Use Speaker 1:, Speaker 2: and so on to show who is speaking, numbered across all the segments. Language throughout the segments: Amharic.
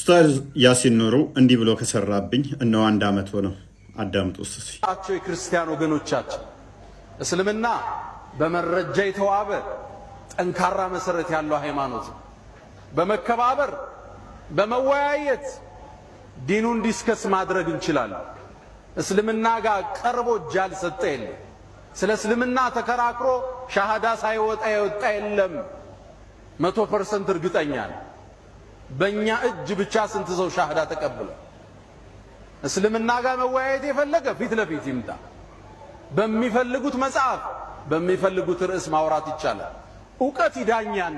Speaker 1: ኡስታዝ ያሲን ኑሩ እንዲህ ብሎ ከሰራብኝ እነሆ 1 ዓመት ሆነው። አዳምጡስ።
Speaker 2: የክርስቲያን ወገኖቻችን እስልምና በመረጃ የተዋበ ጠንካራ መሰረት ያለው ሃይማኖት ነው። በመከባበር በመወያየት ዲኑን ዲስከስ ማድረግ እንችላለን። እስልምና ጋር ቀርቦ እጅ ያልሰጠ የለም። ስለ እስልምና ተከራክሮ ሻሃዳ ሳይወጣ የወጣ የለም። 100% እርግጠኛ ነኝ። በእኛ እጅ ብቻ ስንት ሰው ሻሃዳ ተቀበለ? እስልምና ጋር መወያየት የፈለገ ፊት ለፊት ይምጣ። በሚፈልጉት መጽሐፍ በሚፈልጉት ርዕስ ማውራት ይቻላል። ዕውቀት ይዳኛል፣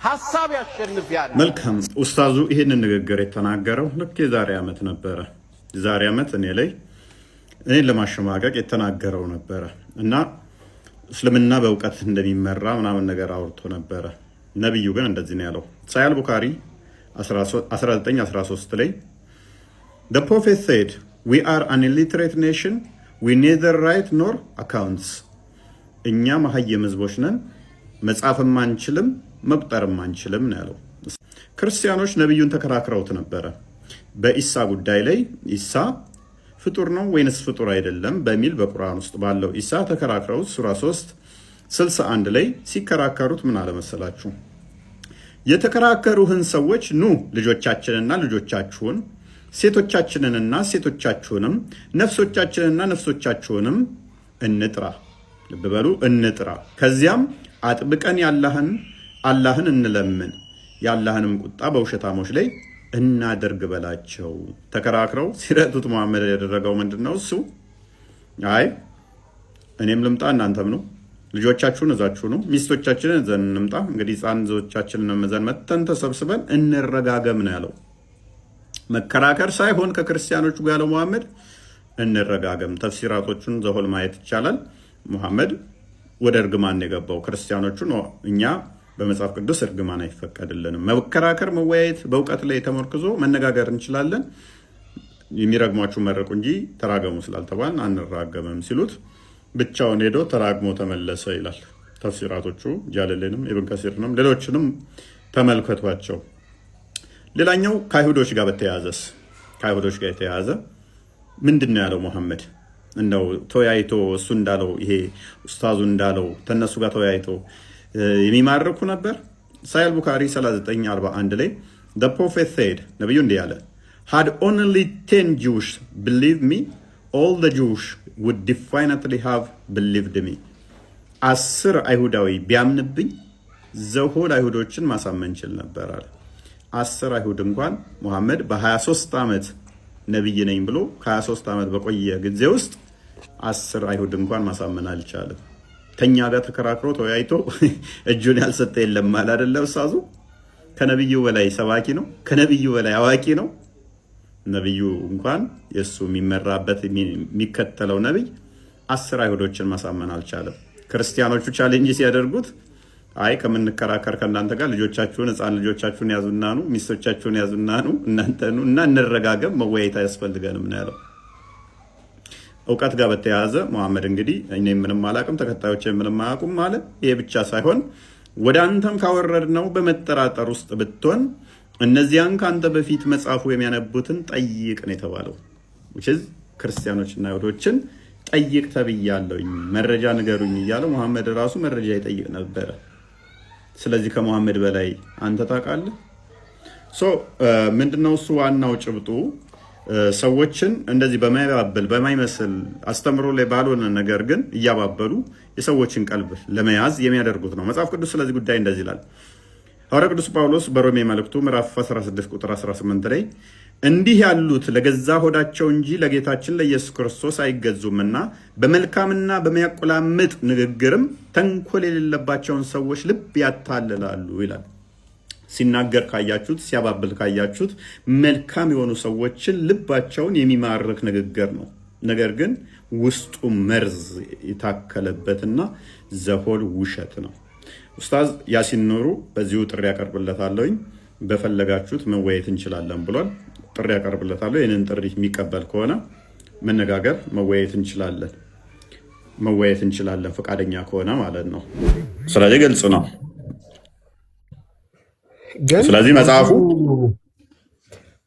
Speaker 2: ሐሳብ ያሸንፋል።
Speaker 1: መልካም። ኡስታዙ ይሄንን ንግግር የተናገረው ልክ የዛሬ ዓመት ነበረ። የዛሬ ዓመት እኔን ለማሸማቀቅ የተናገረው ነበረ እና እስልምና በእውቀት እንደሚመራ ምናምን ነገር አውርቶ ነበረ። ነብዩ ግን እንደዚህ ነው ያለው። ሳሂህ ቡኻሪ 19:13 ላይ The prophet said, "We are an illiterate nation. We neither write nor accounts." እኛ መሐይም ህዝቦች ነን፣ መጻፍም አንችልም መቁጠርም አንችልም ነው ያለው። ክርስቲያኖች ነብዩን ተከራክረውት ነበረ በኢሳ ጉዳይ ላይ። ኢሳ ፍጡር ነው ወይንስ ፍጡር አይደለም በሚል በቁርአን ውስጥ ባለው ኢሳ ተከራክረውት ሱራ 3:61 ላይ ሲከራከሩት ምን አለ መሰላችሁ? የተከራከሩህን ሰዎች ኑ ልጆቻችንና ልጆቻችሁን ሴቶቻችንንና ሴቶቻችሁንም ነፍሶቻችንንና ነፍሶቻችሁንም እንጥራ። ልብ በሉ፣ እንጥራ። ከዚያም አጥብቀን አላህን እንለምን፣ የአላህንም ቁጣ በውሸታሞች ላይ እናደርግ በላቸው። ተከራክረው ሲረቱት መሐመድ ያደረገው ምንድነው? እሱ አይ እኔም ልምጣ እናንተም ነው፣ ልጆቻችሁን እዛችሁ ነው፣ ሚስቶቻችንን እዘን እንምጣ፣ እንግዲህ ጻንዞቻችንን መዘን መተን ተሰብስበን እንረጋገም ነው ያለው። መከራከር ሳይሆን ከክርስቲያኖቹ ጋር ያለው መሐመድ እንረጋገም። ተፍሲራቶቹን ዘሆል ማየት ይቻላል። መሐመድ ወደ እርግማን የገባው ክርስቲያኖቹ ነው። እኛ በመጽሐፍ ቅዱስ እርግማን አይፈቀድልንም። መከራከር፣ መወያየት፣ በእውቀት ላይ ተመርክዞ መነጋገር እንችላለን። የሚረግሟችሁ መረቁ እንጂ ተራገሙ ስላልተባልን አንራገምም ሲሉት ብቻውን ሄዶ ተራግሞ ተመለሰ ይላል። ተፍሲራቶቹ ጃለሌንም ኢብን ከሲርንም ሌሎችንም ተመልከቷቸው። ሌላኛው ከአይሁዶች ጋር በተያያዘስ ከአይሁዶች ጋር የተያያዘ ምንድነው ያለው መሐመድ? እንደው ተወያይቶ እሱ እንዳለው ይሄ ኡስታዙ እንዳለው ተነሱ ጋር ተወያይቶ የሚማርኩ ነበር። ሳሂህ ቡኻሪ 39:41 ላይ the prophet said ነብዩ እንዲህ ያለ had only 10 Jews believed me all the Jews would definitely have believed me 10 አይሁዳዊ ቢያምንብኝ ዘሆል አይሁዶችን ማሳመን ይችል ነበር አለ። 10 አይሁድ እንኳን መሐመድ በ23 ዓመት ነብይ ነኝ ብሎ ከ23 ዓመት በቆየ ጊዜ ውስጥ 10 አይሁድ እንኳን ማሳመን አልቻለም። ከኛ ጋር ተከራክሮ ተወያይቶ እጁን ያልሰጠ የለም ማለት አይደለም። ኡስታዙ ከነብዩ በላይ ሰባኪ ነው፣ ከነብዩ በላይ አዋቂ ነው። ነብዩ እንኳን የሱ የሚመራበት የሚከተለው ነብይ 10 አይሁዶችን ማሳመን አልቻለም። ክርስቲያኖቹ ቻሌንጅ ሲያደርጉት አይ ከምንከራከር ከእናንተ ጋር ልጆቻችሁን ህፃን ልጆቻችሁን ያዙና ኑ፣ ሚስቶቻችሁን ያዙና ኑ፣ እናንተኑ እና እንረጋገም፣ መወያየት አያስፈልገንም ነው ያለው። እውቀት ጋር በተያያዘ መሐመድ እንግዲህ እኔ ምንም አላቅም ተከታዮቼ ምንም አያውቁም ማለት ይሄ ብቻ ሳይሆን ወደ አንተም ካወረድነው በመጠራጠር ውስጥ ብትሆን እነዚያን ካንተ በፊት መጻፉ የሚያነቡትን ጠይቅ ነው የተባለው። ክርስቲያኖችና አይሁዶችን ጠይቅ ተብያለሁኝ፣ መረጃ ንገሩኝ እያለው መሐመድ ራሱ መረጃ ይጠይቅ ነበረ። ስለዚህ ከመሐመድ በላይ አንተ ታውቃለህ። ምንድነው እሱ ዋናው ጭብጡ? ሰዎችን እንደዚህ በማይባበል በማይመስል አስተምሮ ላይ ባልሆነ ነገር ግን እያባበሉ የሰዎችን ቀልብ ለመያዝ የሚያደርጉት ነው። መጽሐፍ ቅዱስ ስለዚህ ጉዳይ እንደዚህ ይላል። ሐዋርያው ቅዱስ ጳውሎስ በሮሜ መልእክቱ ምዕራፍ 16 ቁጥር 18 ላይ እንዲህ ያሉት ለገዛ ሆዳቸው እንጂ ለጌታችን ለኢየሱስ ክርስቶስ አይገዙምና በመልካምና በሚያቆላምጥ ንግግርም ተንኮል የሌለባቸውን ሰዎች ልብ ያታልላሉ ይላል። ሲናገር ካያችሁት፣ ሲያባብል ካያችሁት መልካም የሆኑ ሰዎችን ልባቸውን የሚማርክ ንግግር ነው። ነገር ግን ውስጡ መርዝ የታከለበትና ዘሆል ውሸት ነው። ኡስታዝ ያሲን ኑሩ በዚሁ ጥሪ ያቀርብለታለሁኝ። በፈለጋችሁት መወያየት እንችላለን ብሏል። ጥሪ ያቀርብለታለሁ። ይህንን ጥሪ የሚቀበል ከሆነ መነጋገር መወያየት እንችላለን ፈቃደኛ ከሆነ ማለት ነው። ስለዚህ ግልጽ ነው። ስለዚህ መጽሐፉ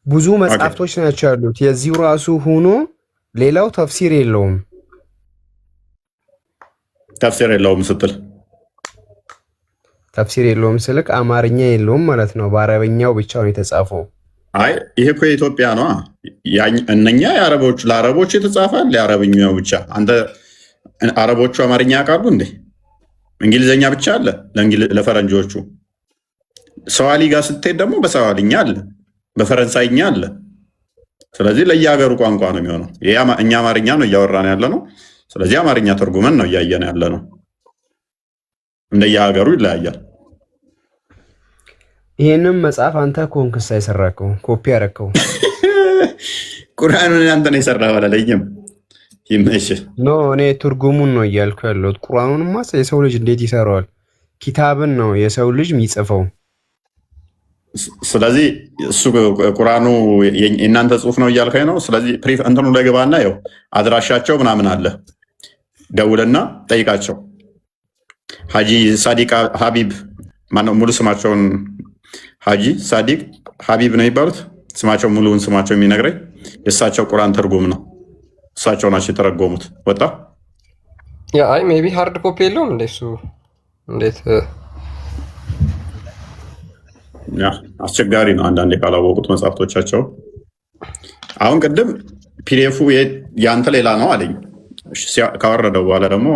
Speaker 3: ብዙ መጽሐፍቶች ናቸው ያሉት። የዚሁ ራሱ ሆኖ ሌላው ተፍሲር የለውም።
Speaker 1: ተፍሲር የለውም ስትል
Speaker 3: ተፍሲር የለውም ስልክ አማርኛ የለውም ማለት ነው። በአረበኛው ብቻ ነው የተጻፈው።
Speaker 1: አይ ይሄ እኮ የኢትዮጵያ ነው። እነኛ የአረቦች ለአረቦች የተጻፈ ለአረብኛው ብቻ። አንተ አረቦቹ አማርኛ ያውቃሉ እንዴ? እንግሊዝኛ ብቻ አለ ለፈረንጆቹ። ሰዋሊ ጋር ስትሄድ ደግሞ በሰዋሊኛ አለ፣ በፈረንሳይኛ አለ። ስለዚህ ለየሀገሩ ቋንቋ ነው የሚሆነው። እኛ አማርኛ ነው እያወራን ያለ ነው። ስለዚህ አማርኛ ተርጉመን ነው እያየን ያለ ነው። እንደየሀገሩ ይለያያል።
Speaker 3: ይሄንም መጽሐፍ አንተ ኮንክስ አይሰራከው ኮፒ ያረከው
Speaker 1: ቁርአኑን አንተ ነው የሰራው አላለኝም። ይመሽ
Speaker 3: ኖ እኔ ትርጉሙን ነው እያልኩ ያለሁት። ቁርአኑንማ የሰው ልጅ እንዴት ይሰራዋል? ኪታብን ነው የሰው ልጅ የሚጽፈው።
Speaker 1: ስለዚህ እሱ ቁርአኑ የእናንተ ጽሁፍ ነው እያልከኝ ነው። ስለዚህ እንትኑ ላይ ገባና ይኸው አድራሻቸው ምናምን አለ፣ ደውልና ጠይቃቸው። ሀጂ ሳዲቅ ሀቢብ ማነው ሙሉ ስማቸውን? ሀጂ ሳዲቅ ሀቢብ ነው የሚባሉት። ስማቸው ሙሉውን ስማቸው የሚነግረኝ የእሳቸው ቁርአን ትርጉም ነው። እሳቸው ናቸው የተረጎሙት። ወጣ
Speaker 4: አይ ሜይ ቢ ሃርድ ኮፒ የለውም እንደሱ። እንዴት
Speaker 1: አስቸጋሪ ነው አንዳንዴ ካላወቁት መጽሐፍቶቻቸው። አሁን ቅድም ፒዲኤፉ የአንተ ሌላ ነው አለኝ። ካወረደው በኋላ ደግሞ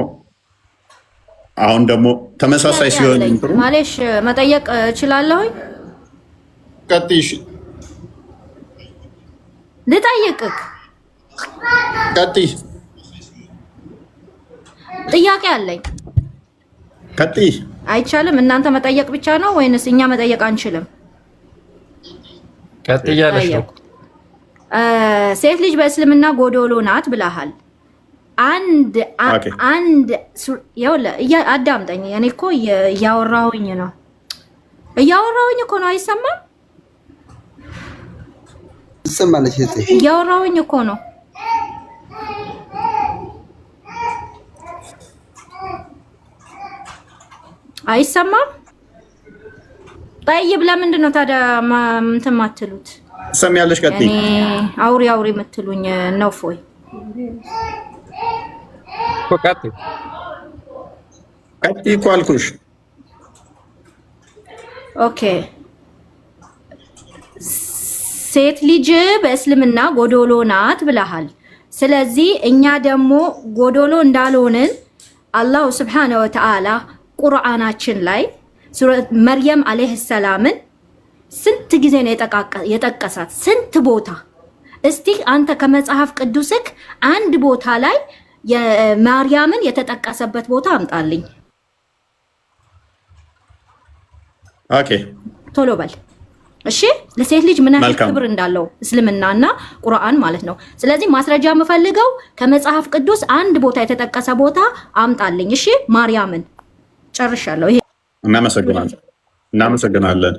Speaker 1: አሁን ደግሞ ተመሳሳይ ሲሆን
Speaker 5: ማለሽ መጠየቅ እችላለሁ?
Speaker 1: ቀጥይሽ
Speaker 5: ልጠይቅህ።
Speaker 1: ቀጥይ።
Speaker 5: ጥያቄ አለኝ።
Speaker 1: ቀጥይ።
Speaker 5: አይቻልም? እናንተ መጠየቅ ብቻ ነው ወይንስ እኛ መጠየቅ አንችልም?
Speaker 4: ቀጥያለሽ ነው።
Speaker 5: ሴት ልጅ በእስልምና ጎዶሎ ናት ብለሃል። አንድ አዳምጠኝ። እኔ እኮ እያወራሁኝ ነው እኮ ነው። አይሰማም?
Speaker 6: ትሰማለች?
Speaker 5: እያወራሁኝ እኮ ነው። አይሰማም? ጠይብ ለምንድን ነው ታዲያ እንትን ማትሉት?
Speaker 1: ትሰሚያለሽ? ቀጥይ።
Speaker 5: አውሪ የምትሉኝ ነው ፎይ
Speaker 1: ቀጥይ እኮ አልኩሽ።
Speaker 5: ኦኬ ሴት ልጅ በእስልምና ጎዶሎ ናት ብለሃል። ስለዚህ እኛ ደግሞ ጎዶሎ እንዳልሆንን አላሁ ስብሓነሁ ወተዓላ ቁርአናችን ላይ ሱረት መርየም አለይሂ ሰላምን ስንት ጊዜ ነው የጠቀሳት? ስንት ቦታ? እስቲ አንተ ከመጽሐፍ ቅዱስክ አንድ ቦታ ላይ የማርያምን የተጠቀሰበት ቦታ አምጣልኝ።
Speaker 1: ኦኬ
Speaker 5: ቶሎ በል እሺ። ለሴት ልጅ ምን ያህል ክብር እንዳለው እስልምናና ቁርአን ማለት ነው። ስለዚህ ማስረጃ የምፈልገው ከመጽሐፍ ቅዱስ አንድ ቦታ የተጠቀሰ ቦታ አምጣልኝ። እሺ ማርያምን ጨርሻለሁ። ይሄ
Speaker 1: እናመሰግናለን።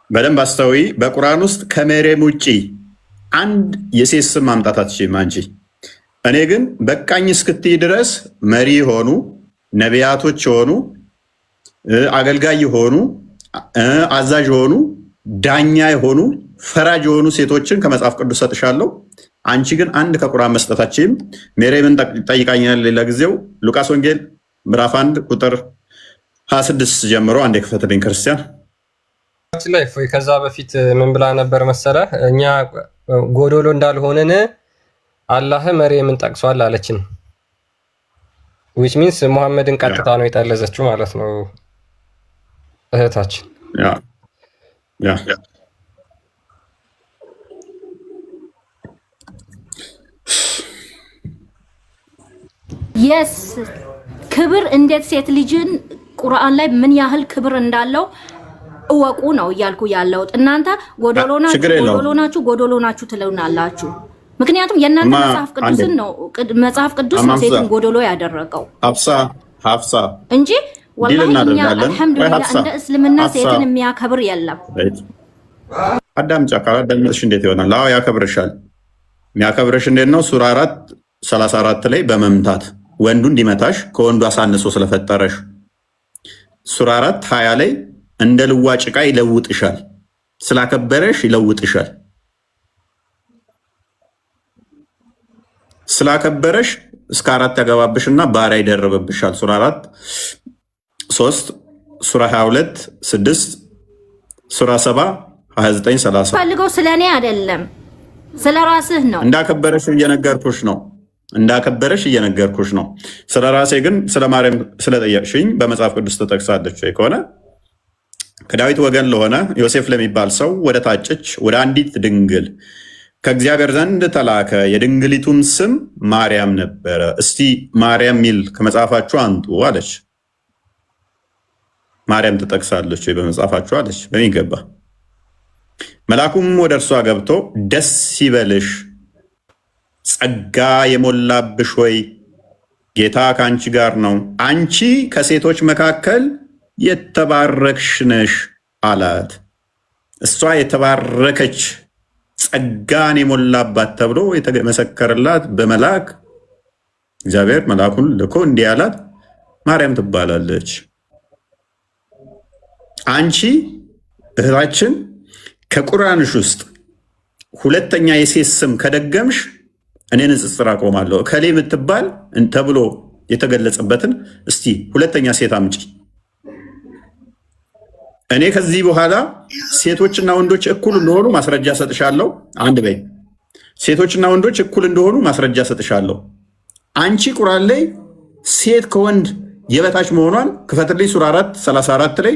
Speaker 1: በደንብ አስተውይ። በቁርአን ውስጥ ከመርየም ውጪ አንድ የሴት ስም ማምጣት አትችይም አንቺ። እኔ ግን በቃኝ እስክትይ ድረስ መሪ የሆኑ ነቢያቶች የሆኑ አገልጋይ የሆኑ አዛዥ የሆኑ ዳኛ የሆኑ ፈራጅ የሆኑ ሴቶችን ከመጽሐፍ ቅዱስ ሰጥሻለሁ። አንቺ ግን አንድ ከቁርአን መስጠታችም መርየምን ጠይቃኛል። ሌላ ጊዜው ሉቃስ ወንጌል ምዕራፍ 1 ቁጥር 26 ጀምሮ አንዴ ክፈትልኝ ክርስቲያን
Speaker 4: ላይ ፎይ። ከዛ በፊት ምን ብላ ነበር መሰለ? እኛ ጎዶሎ እንዳልሆንን አላህ መርየምን ጠቅሷል አለችን። ዊች ሚንስ ሙሐመድን ቀጥታ ነው የጠለዘችው ማለት ነው እህታችን።
Speaker 5: የስ ክብር እንዴት ሴት ልጅን ቁርአን ላይ ምን ያህል ክብር እንዳለው እወቁ ነው እያልኩ ያለሁት። እናንተ ጎዶሎ ናችሁ ትሉናላችሁ። ምክንያቱም የእናንተ መጽሐፍ ቅዱስ ነው ሴትን ጎዶሎ ያደረገው
Speaker 1: ሀፍሳ
Speaker 5: እንጂ ወላሂ እኛ አልሐምዱሊላህ እንደ እስልምና ሴትን የሚያከብር የለም።
Speaker 1: አዳምጫ ካላዳመጥሽ እንዴት ይሆናል? አዎ ያከብርሻል። የሚያከብርሽ እንዴት ነው? ሱራ 4:34 ላይ በመምታት ወንዱ እንዲመታሽ ከወንዱ አሳንሶ ስለፈጠረሽ። ሱራ 4:20 ላይ እንደ ልዋጭ ዕቃ ይለውጥሻል፣ ስላከበረሽ ይለውጥሻል። ስላከበረሽ እስከ 4 ያገባብሽና ባሪያ ይደረበብሻል። ሱራ 4 3 ሱራ 22 6 ሱራ 7 29 30
Speaker 5: ፈልገው ስለኔ አይደለም ስለ ራስህ ነው።
Speaker 1: እንዳከበረሽ እየነገርኩሽ ነው። ስለ ራሴ ግን ስለ ማርያም ስለጠየቅሽኝ በመጽሐፍ ቅዱስ ተጠቅሳለች ወይ ከሆነ ከዳዊት ወገን ለሆነ ዮሴፍ ለሚባል ሰው ወደ ታጨች ወደ አንዲት ድንግል ከእግዚአብሔር ዘንድ ተላከ። የድንግሊቱም ስም ማርያም ነበረ። እስቲ ማርያም ሚል ከመጽሐፋችሁ አንጡ አለች። ማርያም ትጠቅሳለች ወይ በመጽሐፋችሁ አለች። በሚገባ መልአኩም ወደ እርሷ ገብቶ ደስ ይበልሽ፣ ጸጋ የሞላብሽ ሆይ ጌታ ከአንቺ ጋር ነው፣ አንቺ ከሴቶች መካከል የተባረክሽ ነሽ አላት። እሷ የተባረከች ጸጋን የሞላባት ተብሎ የተመሰከረላት በመልአክ እግዚአብሔር መልአኩን ልኮ እንዲህ አላት፣ ማርያም ትባላለች። አንቺ እህታችን ከቁርአንሽ ውስጥ ሁለተኛ የሴት ስም ከደገምሽ እኔ ንጽጽር አቆማለሁ። እከሌ የምትባል ተብሎ የተገለጸበትን እስቲ ሁለተኛ ሴት አምጪ። እኔ ከዚህ በኋላ ሴቶችና ወንዶች እኩል እንደሆኑ ማስረጃ ሰጥሻለሁ። አንድ በይ። ሴቶችና ወንዶች እኩል እንደሆኑ ማስረጃ ሰጥሻለሁ። አንቺ ቁርአን ላይ ሴት ከወንድ የበታች መሆኗን ክፈትልኝ። ሱራ 4 34 ላይ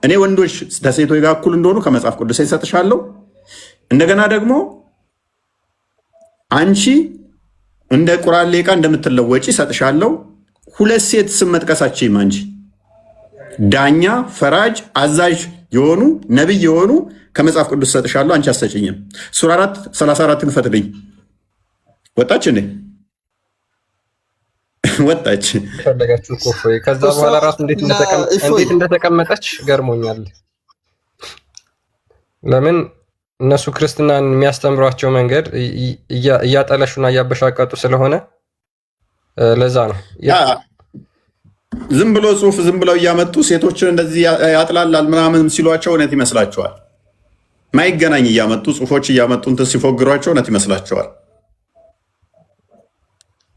Speaker 1: እኔ ወንዶች ከሴቶች ጋር እኩል እንደሆኑ ከመጽሐፍ ቅዱስ ሰጥሻለሁ። እንደገና ደግሞ አንቺ እንደ ቁርአን ሌቃ እንደምትለወጪ ሰጥሻለሁ። ሁለት ሴት ስም መጥቀሳችም አንቺ ዳኛ፣ ፈራጅ፣ አዛዥ የሆኑ ነብይ የሆኑ ከመጽሐፍ ቅዱስ ሰጥሻለሁ። አንቺ አሰጭኝም። ሱራ 4 34 ክፈትልኝ። ወጣች እንዴ? ወጣች።
Speaker 4: ፈለጋችሁ እኮ እፎይ። ከዛ በኋላ ራሱ እንዴት እንደተቀመጠች ገርሞኛል። ለምን እነሱ ክርስትናን የሚያስተምሯቸው መንገድ እያጠለሹና እያበሻቀጡ ስለሆነ ለዛ ነው።
Speaker 1: ዝም ብሎ ጽሁፍ ዝም ብለው እያመጡ ሴቶችን እንደዚህ ያጥላላል ምናምን ሲሏቸው እውነት ይመስላቸዋል። ማይገናኝ እያመጡ ጽሁፎች እያመጡ እንትን ሲፎግሯቸው እውነት ይመስላቸዋል።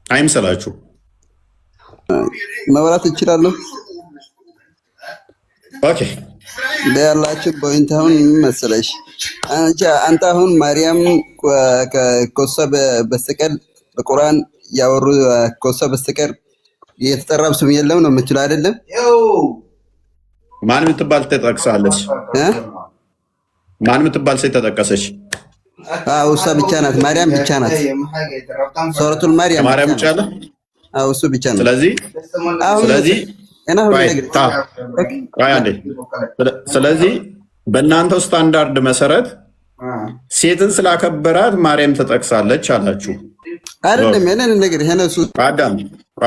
Speaker 1: አይምሰላችሁ።
Speaker 6: መብራት እችላለሁ።
Speaker 1: ኦኬ
Speaker 6: ያላችሁ ፖይንት አሁን መሰለሽ አንተ አሁን ማርያም ከኮሳ በስተቀር በቁርአን ያወሩ ኮሳ በስተቀር የተጠራው ስም የለም ነው የምትለው አይደለም?
Speaker 1: ማን የምትባል ተጠቅሳለች? ማን የምትባል ሴት ተጠቀሰች?
Speaker 6: እሷ ብቻ ናት። ማርያም ብቻ ናት። ሱረቱል ማርያም
Speaker 1: ማርያም ብቻ አለ።
Speaker 6: እሱ ብቻ ነው።
Speaker 1: ስለዚህ በእናንተው ስታንዳርድ መሰረት ሴትን ስላከበራት ማርያም ተጠቅሳለች አላችሁ
Speaker 6: አይደለም? ያንን ነገር ያነሱ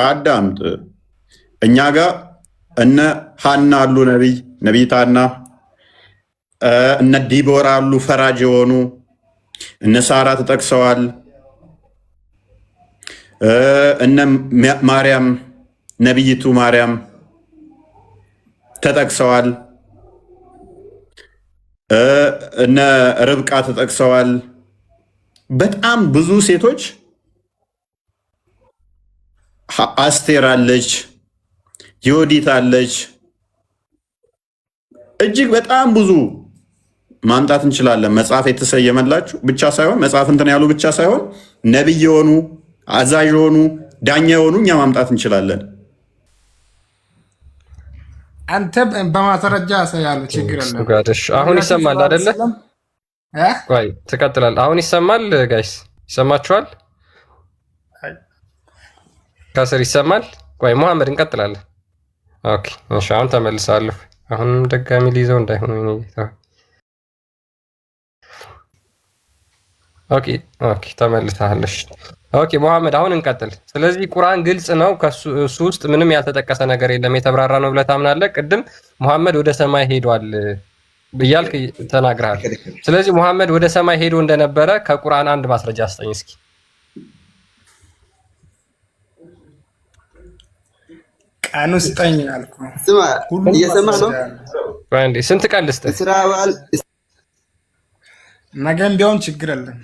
Speaker 1: አዳምጥ። እኛ ጋር እነ ሐና አሉ፣ ነቢይት ሐና፣ እነ ዲቦራ አሉ፣ ፈራጅ የሆኑ እነ ሳራ ተጠቅሰዋል። እነ ማርያም ነቢይቱ ማርያም ተጠቅሰዋል። እነ ርብቃ ተጠቅሰዋል። በጣም ብዙ ሴቶች አስቴር አለች፣ ዮዲት አለች። እጅግ በጣም ብዙ ማምጣት እንችላለን። መጽሐፍ የተሰየመላችሁ ብቻ ሳይሆን መጽሐፍ እንትን ያሉ ብቻ ሳይሆን ነቢይ የሆኑ አዛዥ የሆኑ ዳኛ የሆኑ እኛ ማምጣት እንችላለን።
Speaker 7: አንተ በማስረጃ ያሳያለሁ። ችግር የለም።
Speaker 4: አሁን ይሰማል አይደለ? ቆይ ትቀጥላለህ። አሁን ይሰማል ጋይስ? ይሰማችኋል? ከስር ይሰማል? ቆይ መሐመድ እንቀጥላለን። ኦኬ እሺ፣ አሁን ተመልሳለሁ። አሁንም ደጋሚ ሊይዘው እንዳይሆን ነው ጌታ። ኦኬ ተመልሰሃለሽ። ኦኬ መሐመድ አሁን እንቀጥል። ስለዚህ ቁርአን ግልጽ ነው፣ ከሱ ውስጥ ምንም ያልተጠቀሰ ነገር የለም፣ የተብራራ ነው ብለህ ታምናለህ። ቅድም መሐመድ ወደ ሰማይ ሄዷል ብያልክ ተናግረሃል። ስለዚህ መሐመድ ወደ ሰማይ ሄዶ እንደነበረ ከቁርአን አንድ ማስረጃ አስጠኝ እስኪ።
Speaker 7: ቀኑ ስጠኝ አልኩህ።
Speaker 6: ስማ እየሰማህ ነው?
Speaker 4: አንዴ ስንት ቀን ልስጥህ?
Speaker 7: ነገም ቢሆን ችግር የለም።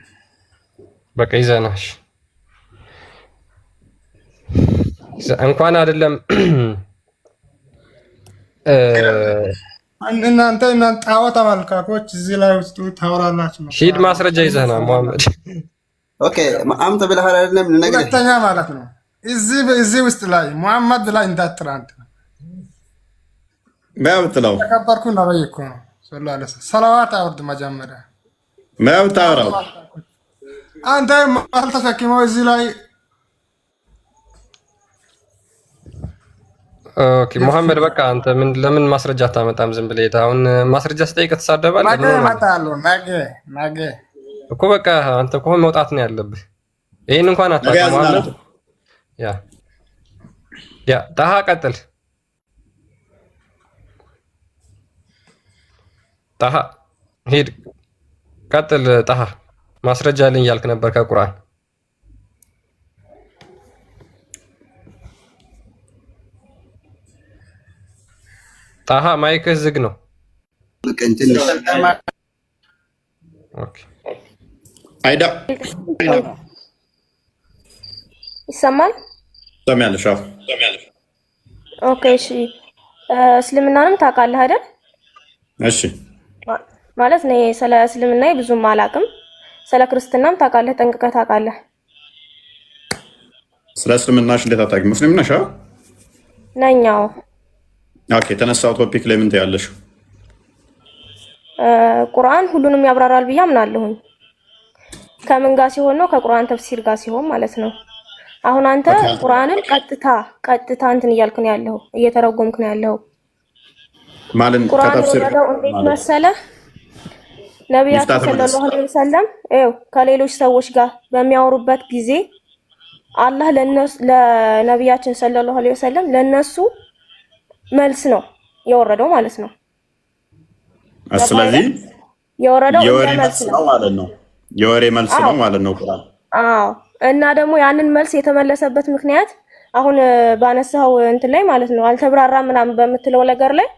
Speaker 4: በቃ ይዘናሽ እንኳን አይደለም
Speaker 7: እናንተ ጣዖት አማልካኮች እዚህ ላይ ውስጥ ታወራላችሁ ነው።
Speaker 4: ሂድ ማስረጃ ይዘህ ና ሙሐመድ።
Speaker 6: ኦኬ አምጥ ብለሃል አይደለም? ልነግርህ
Speaker 7: ሁለተኛ ማለት ነው እዚህ ውስጥ ላይ ሙሐመድ ላይ እንዳትራንት
Speaker 1: መብትለው
Speaker 7: ተከበርኩ ነብይ እኮ ነው ሰለላሁ ዐለይሂ ወሰለም። ሰላዋት አውርድ መጀመሪያ
Speaker 1: መብት አውራው
Speaker 7: አንተ ማል ተሸክመው እዚህ ላይ
Speaker 4: ኦኬ ሙሐመድ በቃ አንተ ምን ለምን ማስረጃ አታመጣም? ዝም ብለህ አሁን ማስረጃ ስጠይቅ ትሳደባለህ።
Speaker 7: ነገ
Speaker 4: እኮ በቃ አንተ እኮ መውጣት ነው ያለብህ። ይሄን እንኳን አታውቅም ሙሐመድ። ያ ጣሃ ቀጥል። ጣሃ ሂድ ቀጥል። ጣሃ ማስረጃ አለኝ እያልክ ነበር ከቁርአን። ጣሃ ማይክህ ዝግ ነው። ኦኬ
Speaker 1: አይዳ
Speaker 8: ይሰማል?
Speaker 1: ሰማያለሽ? አዎ
Speaker 8: ኦኬ እሺ። እስልምናንም ታውቃለህ አይደል?
Speaker 1: እሺ
Speaker 8: ማለት ነው ስለ እስልምና ብዙም አላውቅም። ስለ ክርስትናም ታውቃለህ? ጠንቅቀህ ታውቃለህ?
Speaker 1: ስለ እስልምናሽ እንዴት አታውቂም? ሙስሊም ነሽ?
Speaker 8: ነኛው።
Speaker 1: ኦኬ የተነሳው ቶፒክ ላይ ምን ትያለሽ?
Speaker 8: ቁርአን ሁሉንም ያብራራል ብዬ አምናለሁኝ። ከምን ጋር ሲሆን ነው? ከቁርአን ተፍሲር ጋር ሲሆን ማለት ነው። አሁን አንተ ቁርአንን ቀጥታ እንትን እያልክ ነው ያለው፣ እየተረጎምክ ነው ያለው
Speaker 1: ማለት ከተፍሲር
Speaker 8: እንዴት መሰለህ? ነቢያችን ሰለላሁ ዐለይሂ ወሰለም ከሌሎች ሰዎች ጋር በሚያወሩበት ጊዜ አላህ ለነቢያችን ሰለላሁ ዐለይሂ ወሰለም ለነሱ መልስ ነው የወረደው ማለት ነው።
Speaker 1: ስለዚህ
Speaker 8: የወረደው መልስ ነው
Speaker 1: ማለት ነው። የወሬ መልስ ነው ማለት ነው ቁርአን።
Speaker 8: አዎ እና ደግሞ ያንን መልስ የተመለሰበት ምክንያት አሁን ባነሳው እንትን ላይ ማለት ነው አልተብራራም ምናምን በምትለው ነገር ላይ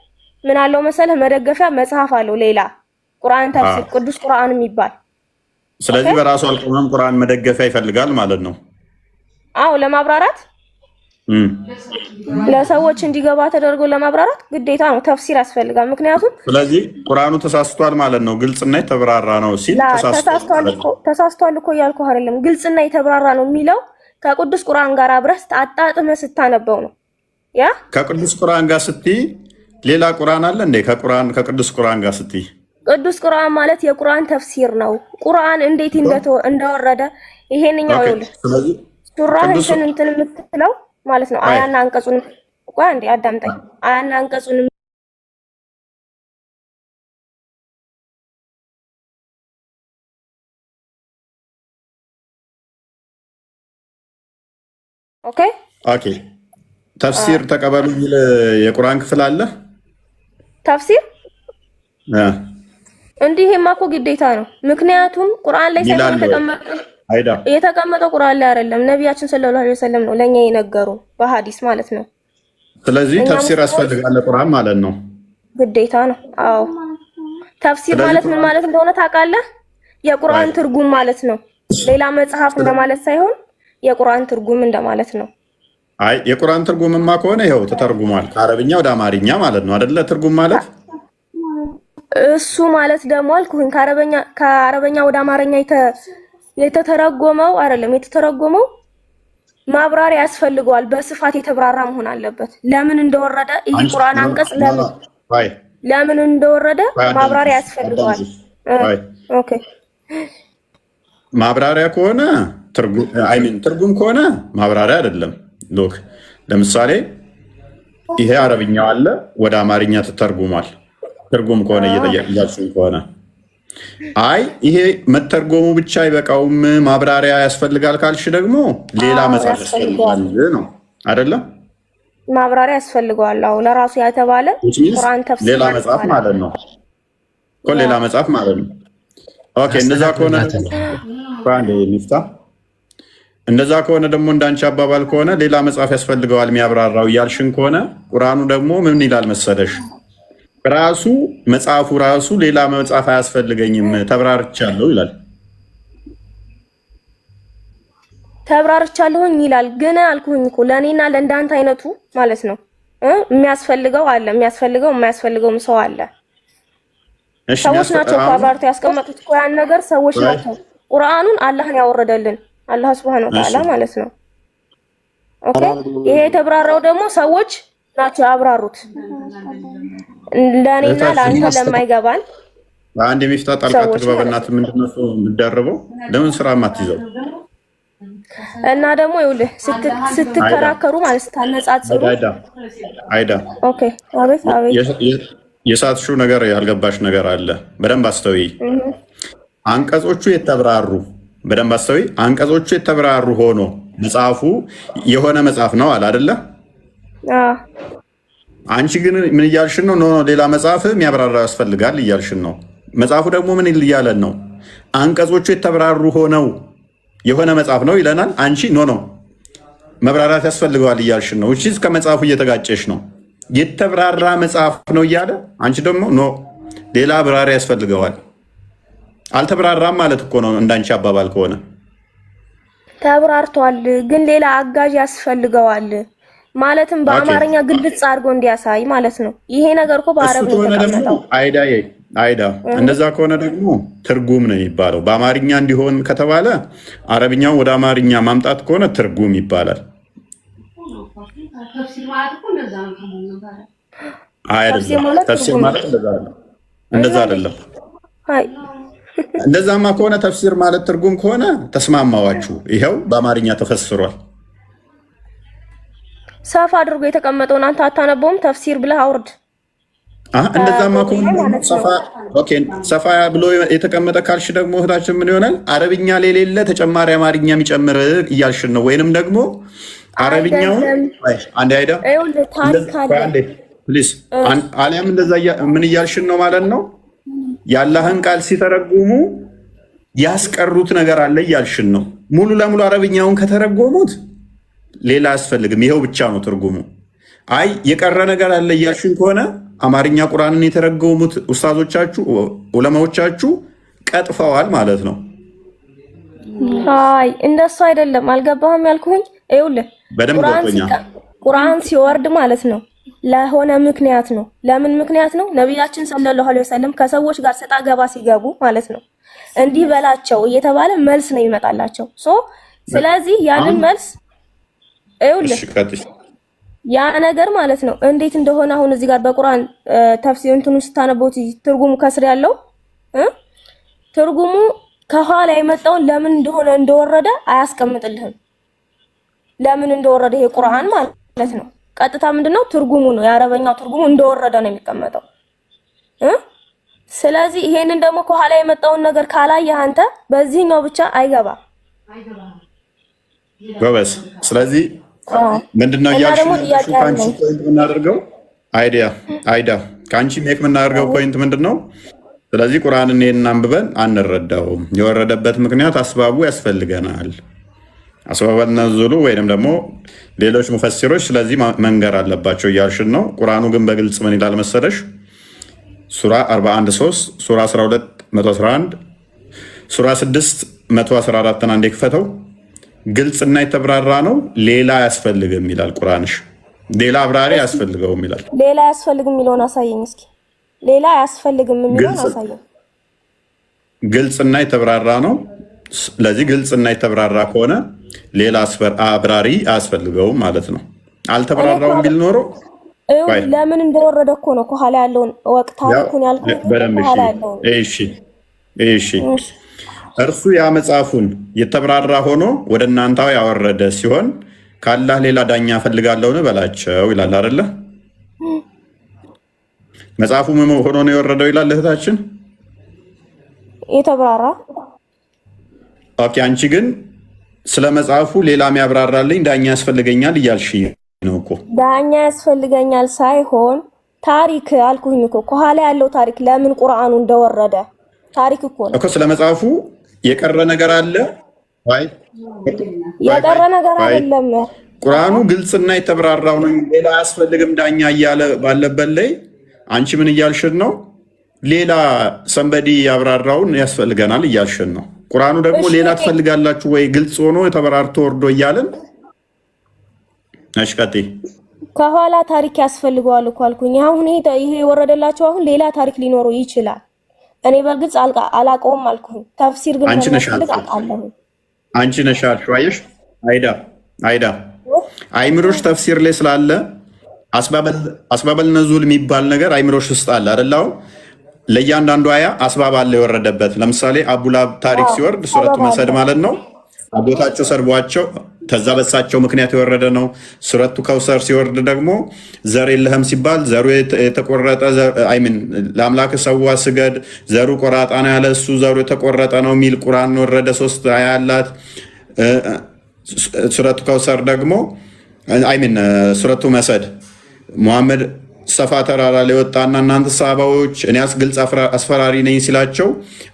Speaker 8: ምን አለው መሰለህ? መደገፊያ መጽሐፍ አለው ሌላ ቁርአን ተፍሲር ቅዱስ ቁርአን የሚባል።
Speaker 1: ስለዚህ በራሱ አልቆመም፣ ቁርአን መደገፊያ ይፈልጋል ማለት ነው።
Speaker 8: አዎ ለማብራራት ለሰዎች እንዲገባ ተደርጎ ለማብራራት ግዴታ ነው ተፍሲር ያስፈልጋል። ምክንያቱም
Speaker 1: ስለዚህ ቁርአኑ ተሳስቷል ማለት ነው፣ ግልጽና የተብራራ ነው ሲል
Speaker 8: ተሳስቷል እኮ እያልኩህ አይደለም። ግልጽና የተብራራ ነው የሚለው ከቅዱስ ቁርአን ጋር አብረህ አጣጥመህ ስታነበው ነው። ያ
Speaker 1: ከቅዱስ ቁርአን ጋር ስትይ ሌላ ቁርአን አለ እንዴ? ከቅዱስ ቁርአን ጋር ስትይ
Speaker 8: ቅዱስ ቁርአን ማለት የቁርአን ተፍሲር ነው። ቁርአን እንዴት እንደወረደ ይሄንኛው ይኸውልህ ሱራህ እንትን የምትለው ማለት ነው። አያና አንቀጹን ቆይ አንዴ አዳምጠኝ። አያና አንቀጹን
Speaker 1: ኦኬ ተፍሲር ተቀበሉ የሚል የቁርአን ክፍል አለ። ተፍሲር እንዲህማ እኮ ግዴታ ነው። ምክንያቱም ቁርአን ላይ የተቀመጠው ቁርአን ላይ አይደለም፣ ነቢያችን ሰለላሁ ዐለይሂ ወሰለም ነው ለኛ የነገሩ በሐዲስ ማለት ነው። ስለዚህ ተፍሲር ያስፈልጋል ቁርአን ማለት ነው፣ ግዴታ ነው። አዎ ተፍሲር ማለት ምን ማለት እንደሆነ ታውቃለህ? የቁርአን ትርጉም ማለት ነው። ሌላ መጽሐፍ እንደማለት ሳይሆን የቁርአን ትርጉም እንደማለት ነው። አይ የቁርአን ትርጉምማ ከሆነ ይኸው ተተርጉሟል ከአረብኛ ወደ አማርኛ ማለት ነው አይደለ? ትርጉም ማለት እሱ ማለት ደግሞ አልኩኝ ከአረበኛ ወደ አማርኛ የተተረጎመው አይደለም። የተተረጎመው ማብራሪያ ያስፈልገዋል። በስፋት የተብራራ መሆን አለበት። ለምን እንደወረደ ይሄ ቁርአን አንቀጽ ለምን እንደወረደ ማብራሪያ ያስፈልገዋል። ኦኬ ማብራሪያ ከሆነ ትርጉም ከሆነ ማብራሪያ አይደለም። ሎክ ለምሳሌ ይሄ አረብኛው አለ ወደ አማርኛ ተተርጉሟል። ትርጉም ከሆነ እየጠየቅያችሁ ከሆነ አይ ይሄ መተርጎሙ ብቻ አይበቃውም ማብራሪያ ያስፈልጋል ካልሽ ደግሞ ሌላ መጽሐፍ ያስፈልጋል ነው አይደለም? ማብራሪያ ያስፈልገዋል። አዎ ለራሱ ያተባለ ቁርአን ተፍሲር ሌላ መጽሐፍ ማለት ነው እኮ ሌላ መጽሐፍ ማለት ነው። ኦኬ እንደዛ ከሆነ እንደዛ ከሆነ ደግሞ እንዳንቺ አባባል ከሆነ ሌላ መጽሐፍ ያስፈልገዋል የሚያብራራው እያልሽን ከሆነ ቁርአኑ ደግሞ ምን ይላል መሰለሽ? ራሱ መጽሐፉ ራሱ ሌላ መጽሐፍ አያስፈልገኝም ተብራርቻለሁ ይላል።
Speaker 8: ተብራርቻለሁኝ ይላል። ግን አልኩኝ እኮ ለኔና ለእንዳንተ አይነቱ ማለት ነው የሚያስፈልገው አለ፣ የማያስፈልገውም ሰው አለ። ሰዎች ናቸው ተብራርተው ያስቀመጡት እኮ ያን ነገር ሰዎች ናቸው። ቁርአኑን አላህን ያወረደልን አላህ Subhanahu Wa Ta'ala ማለት ነው። ኦኬ ይሄ የተብራራው ደግሞ ሰዎች ናቸው ያብራሩት። ለኔና ለአንተ ለማይገባን
Speaker 1: አንድ የሚፍታ ጣልቃ ተግባባናት ምንድነው የምትደርበው? ለምን ስራ ማትይዘው?
Speaker 8: እና ደግሞ ይኸውልህ ስትከራከሩ ማለት ስታነጻጽሩ
Speaker 1: አይዳ
Speaker 8: ኦኬ አቤት
Speaker 1: የሳትሽው ነገር ያልገባሽ ነገር አለ። በደንብ አስተውይ። አንቀጾቹ የተብራሩ በደንብ አስተውይ። አንቀጾቹ የተብራሩ ሆኖ መጽሐፉ የሆነ መጽሐፍ ነው አለ አይደለ? አንቺ ግን ምን እያልሽን ነው? ኖ ሌላ መጽሐፍ የሚያብራራ ያስፈልጋል እያልሽን ነው። መጽሐፉ ደግሞ ምን እያለን ነው? አንቀጾቹ የተብራሩ ሆነው የሆነ መጽሐፍ ነው ይለናል። አንቺ ኖ መብራራት ያስፈልገዋል እያልሽን ነው። እሺ ከመጽሐፉ እየተጋጨሽ ነው። የተብራራ መጽሐፍ ነው እያለ አንቺ ደግሞ ኖ ሌላ አብራሪ ያስፈልገዋል። አልተብራራም ማለት እኮ ነው እንዳንቺ አባባል ከሆነ።
Speaker 8: ተብራርቷል ግን ሌላ አጋዥ ያስፈልገዋል ማለትም በአማርኛ ግልጽ አድርጎ እንዲያሳይ ማለት ነው። ይሄ ነገር እኮ በአረብኛ ተቀመጠው
Speaker 1: አይዳ እንደዛ ከሆነ ደግሞ ትርጉም ነው የሚባለው። በአማርኛ እንዲሆን ከተባለ አረብኛው ወደ አማርኛ ማምጣት ከሆነ ትርጉም ይባላል። ተፍሲር ማለት እንደዛ አይደለም። እንደዛማ ከሆነ ተፍሲር ማለት ትርጉም ከሆነ ተስማማዋችሁ። ይኸው በአማርኛ ተፈስሯል።
Speaker 8: ሰፋ አድርጎ የተቀመጠውን አንተ አታነበውም? ተፍሲር ብለህ አውርድ።
Speaker 1: እንደዛማ ከሆነ ሰፋ ብሎ የተቀመጠ ካልሽ ደግሞ እህታችን ምን ይሆናል? አረብኛ ሌሌለ ተጨማሪ አማርኛ የሚጨምር እያልሽን ነው። ወይንም ደግሞ አረብኛውን አንዴ አይዳ ፕሊዝ አሊያም እንደዛ ምን እያልሽን ነው ማለት ነው? የአላህን ቃል ሲተረጉሙ ያስቀሩት ነገር አለ እያልሽን ነው። ሙሉ ለሙሉ አረብኛውን ከተረጎሙት ሌላ አያስፈልግም፣ ይኸው ብቻ ነው ትርጉሙ። አይ የቀረ ነገር አለ እያልሽን ከሆነ አማርኛ ቁርአንን የተረጎሙት ኡስታዞቻችሁ ዑለማዎቻችሁ ቀጥፈዋል ማለት ነው።
Speaker 8: አይ እንደሱ አይደለም። አልገባህም ያልኩኝ? ይኸውልህ ቁርአን ሲወርድ ማለት ነው ለሆነ ምክንያት ነው። ለምን ምክንያት ነው? ነብያችን ሰለላሁ ዐለይሂ ወሰለም ከሰዎች ጋር ሰጣ ገባ ሲገቡ ማለት ነው እንዲህ በላቸው እየተባለ መልስ ነው ይመጣላቸው። ስለዚህ ያንን መልስ ይኸውልህ ያ ነገር ማለት ነው እንዴት እንደሆነ አሁን እዚህ ጋር በቁርአን ተፍሲር እንትኑ ስታነበውት ትርጉሙ ከስር ያለው ትርጉሙ ከኋላ የመጣውን ለምን እንደሆነ እንደወረደ አያስቀምጥልህም። ለምን እንደወረደ ይሄ ቁርአን ማለት ነው ቀጥታ ምንድነው ትርጉሙ ነው የአረበኛው ትርጉሙ እንደወረደ ነው የሚቀመጠው። ስለዚህ ይሄንን ደግሞ ከኋላ የመጣውን ነገር ካላየህ አንተ በዚህኛው ብቻ አይገባም
Speaker 1: ጎበዝ። ስለዚህ ምንድነው ያልሽው? ፖይንት የምናደርገው አይዳ ከአንቺ ሜክ የምናደርገው ፖይንት ምንድነው? ስለዚህ ቁርአንን ይሄን አንብበን አንረዳውም። የወረደበት ምክንያት አስባቡ ያስፈልገናል። አስባበል ነዝሉ ወይንም ደግሞ ሌሎች ሙፈሲሮች ስለዚህ መንገር አለባቸው እያልሽን ነው። ቁርአኑ ግን በግልጽ ምን ይላል መሰለሽ? ሱራ 41:3 ሱራ 12:111 ሱራ 6:114 አንዴ ክፈተው። ግልጽና የተብራራ ነው። ሌላ አያስፈልግም ይላል ቁርአንሽ። ሌላ አብራሪ አያስፈልገውም ይላል።
Speaker 8: ሌላ አያስፈልግም የሚለውን አሳየኝ እስኪ። ሌላ አያስፈልግም የሚለውን አሳየኝ።
Speaker 1: ግልጽና የተብራራ ነው። ስለዚህ ግልጽና የተብራራ ከሆነ ሌላ አብራሪ አያስፈልገውም ማለት ነው። አልተብራራውም ቢል ኖሮ
Speaker 8: ለምን እንደወረደ እኮ ነው ከኋላ ያለውን ወቅታውን ያልኩት። ከኋላ ያለውን
Speaker 1: እሺ እርሱ ያ መጽሐፉን የተብራራ ሆኖ ወደ እናንተው ያወረደ ሲሆን ካላህ ሌላ ዳኛ ፈልጋለሁ ነው በላቸው ይላል አይደለ? መጽሐፉ ምን ሆኖ ነው የወረደው ይላል እህታችን
Speaker 8: የተብራራ።
Speaker 1: ኦኬ አንቺ ግን ስለ መጽሐፉ ሌላ የሚያብራራልኝ ዳኛ ያስፈልገኛል እያልሽ ነው እኮ። ዳኛ
Speaker 8: ያስፈልገኛል ሳይሆን ታሪክ አልኩኝ እኮ ከኋላ ያለው ታሪክ ለምን ቁርአኑ እንደወረደ ታሪክ እኮ ነው እኮ።
Speaker 1: ስለ መጽሐፉ የቀረ ነገር አለ ወይ?
Speaker 8: የቀረ ነገር አይደለም።
Speaker 1: ቁርአኑ ግልጽና የተብራራው ነው። ሌላ አያስፈልግም ዳኛ እያለ ባለበት ላይ አንቺ ምን እያልሽን ነው? ሌላ ሰንበዲ ያብራራውን ያስፈልገናል እያልሽን ነው። ቁርአኑ ደግሞ ሌላ ትፈልጋላችሁ ወይ ግልጽ ሆኖ ተበራርቶ ወርዶ እያለን አሽቀጤ
Speaker 8: ከኋላ ታሪክ ያስፈልገዋል እኮ አልኩኝ። አሁን ይሄ የወረደላቸው አሁን ሌላ ታሪክ ሊኖረው ይችላል። እኔ በግልጽ አላቀውም አልኩኝ። ተፍሲር ግን ፈልግ አቃለሁ።
Speaker 1: አንቺ ነሽ አልሽው። አየሽ አይዳ አይምሮሽ ተፍሲር ላይ ስላለ አስባበል ነዙል የሚባል ነገር አይምሮሽ ውስጥ አለ አይደል? ለእያንዳንዱ አያ አስባብ አለ የወረደበት። ለምሳሌ አቡላብ ታሪክ ሲወርድ ሱረቱ መሰድ ማለት ነው። አጎታቸው ሰርቧቸው ከዛ በሳቸው ምክንያት የወረደ ነው። ሱረቱ ከውሰር ሲወርድ ደግሞ ዘር የለህም ሲባል ዘሩ የተቆረጠ አይምን ለአምላክ ሰዋ ስገድ ዘሩ ቆራጣ ነው ያለ እሱ ዘሩ የተቆረጠ ነው የሚል ቁርአን ወረደ። 3 አያ አላት። ሱረቱ ከውሰር ደግሞ አይምን ሱረቱ መሰድ ሙሐመድ ሰፋ ተራራ ላይ ወጣና እናንተ ሰሃባዎች እኔ ግልጽ አስፈራሪ ነኝ ሲላቸው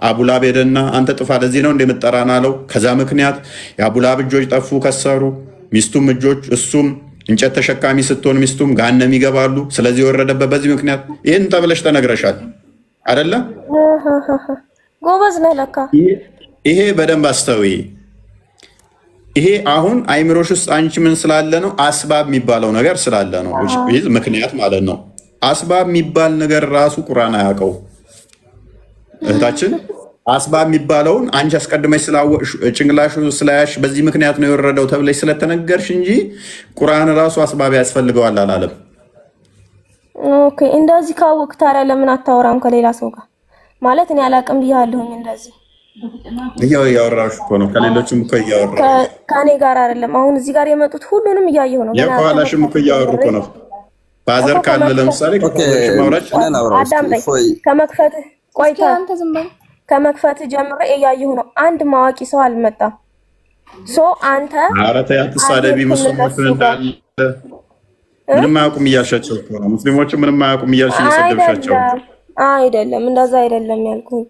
Speaker 1: አቡላብ ሄደና አንተ ጥፋ ለዚህ ነው እንደምጠራና አለው። ከዛ ምክንያት የአቡላብ እጆች ጠፉ፣ ከሰሩ። ሚስቱም እጆች እሱም እንጨት ተሸካሚ ስትሆን ሚስቱም ገሃነም ይገባሉ። ስለዚህ የወረደበት በዚህ ምክንያት ይህን ተብለሽ ተነግረሻል አይደለ?
Speaker 8: ጎበዝ ነህ ለካ።
Speaker 1: ይሄ በደንብ አስተውይ። ይሄ አሁን አይምሮሽ ውስጥ አንቺ ምን ስላለ ነው? አስባብ የሚባለው ነገር ስላለ ነው። ምክንያት ማለት ነው። አስባብ የሚባል ነገር ራሱ ቁርአን አያውቀው። እህታችን አስባብ የሚባለውን አንቺ አስቀድመሽ ስላወቅሽ ጭንቅላሹ ስላያሽ በዚህ ምክንያት ነው የወረደው ተብለሽ ስለተነገርሽ እንጂ ቁርአን ራሱ አስባብ ያስፈልገዋል አላለም።
Speaker 8: ኦኬ፣ እንደዚህ ካወቅ ታዲያ ለምን አታወራም ከሌላ ሰው ጋር? ማለት እኔ አላቅም ብያለሁኝ እንደዚህ
Speaker 1: እያወራሽ እኮ ነው። ከሌሎችም እኮ እያወራ
Speaker 8: ከኔ ጋር አይደለም። አሁን እዚህ ጋር የመጡት ሁሉንም እያየሁ ነው።
Speaker 1: የኋላሽም እኮ እያወሩ እኮ ነው። ባዘር ካለ ለምሳሌ ማውራች
Speaker 8: አዳምጠኝ። ከመክፈትህ ቆይታ ከመክፈትህ ጀምሮ እያየሁ ነው። አንድ ማዋቂ ሰው አልመጣም። አንተ
Speaker 1: ኧረ ተይ አትሳደቢ። ሙስሊሞችን እንዳለ ምንም አያውቁም እያልሻቸው እኮ ነው። ሙስሊሞችን ምንም አያውቁም እያልሽ እየሰደብሻቸው
Speaker 8: አይደለም። እንደዛ አይደለም ያልኩኝ።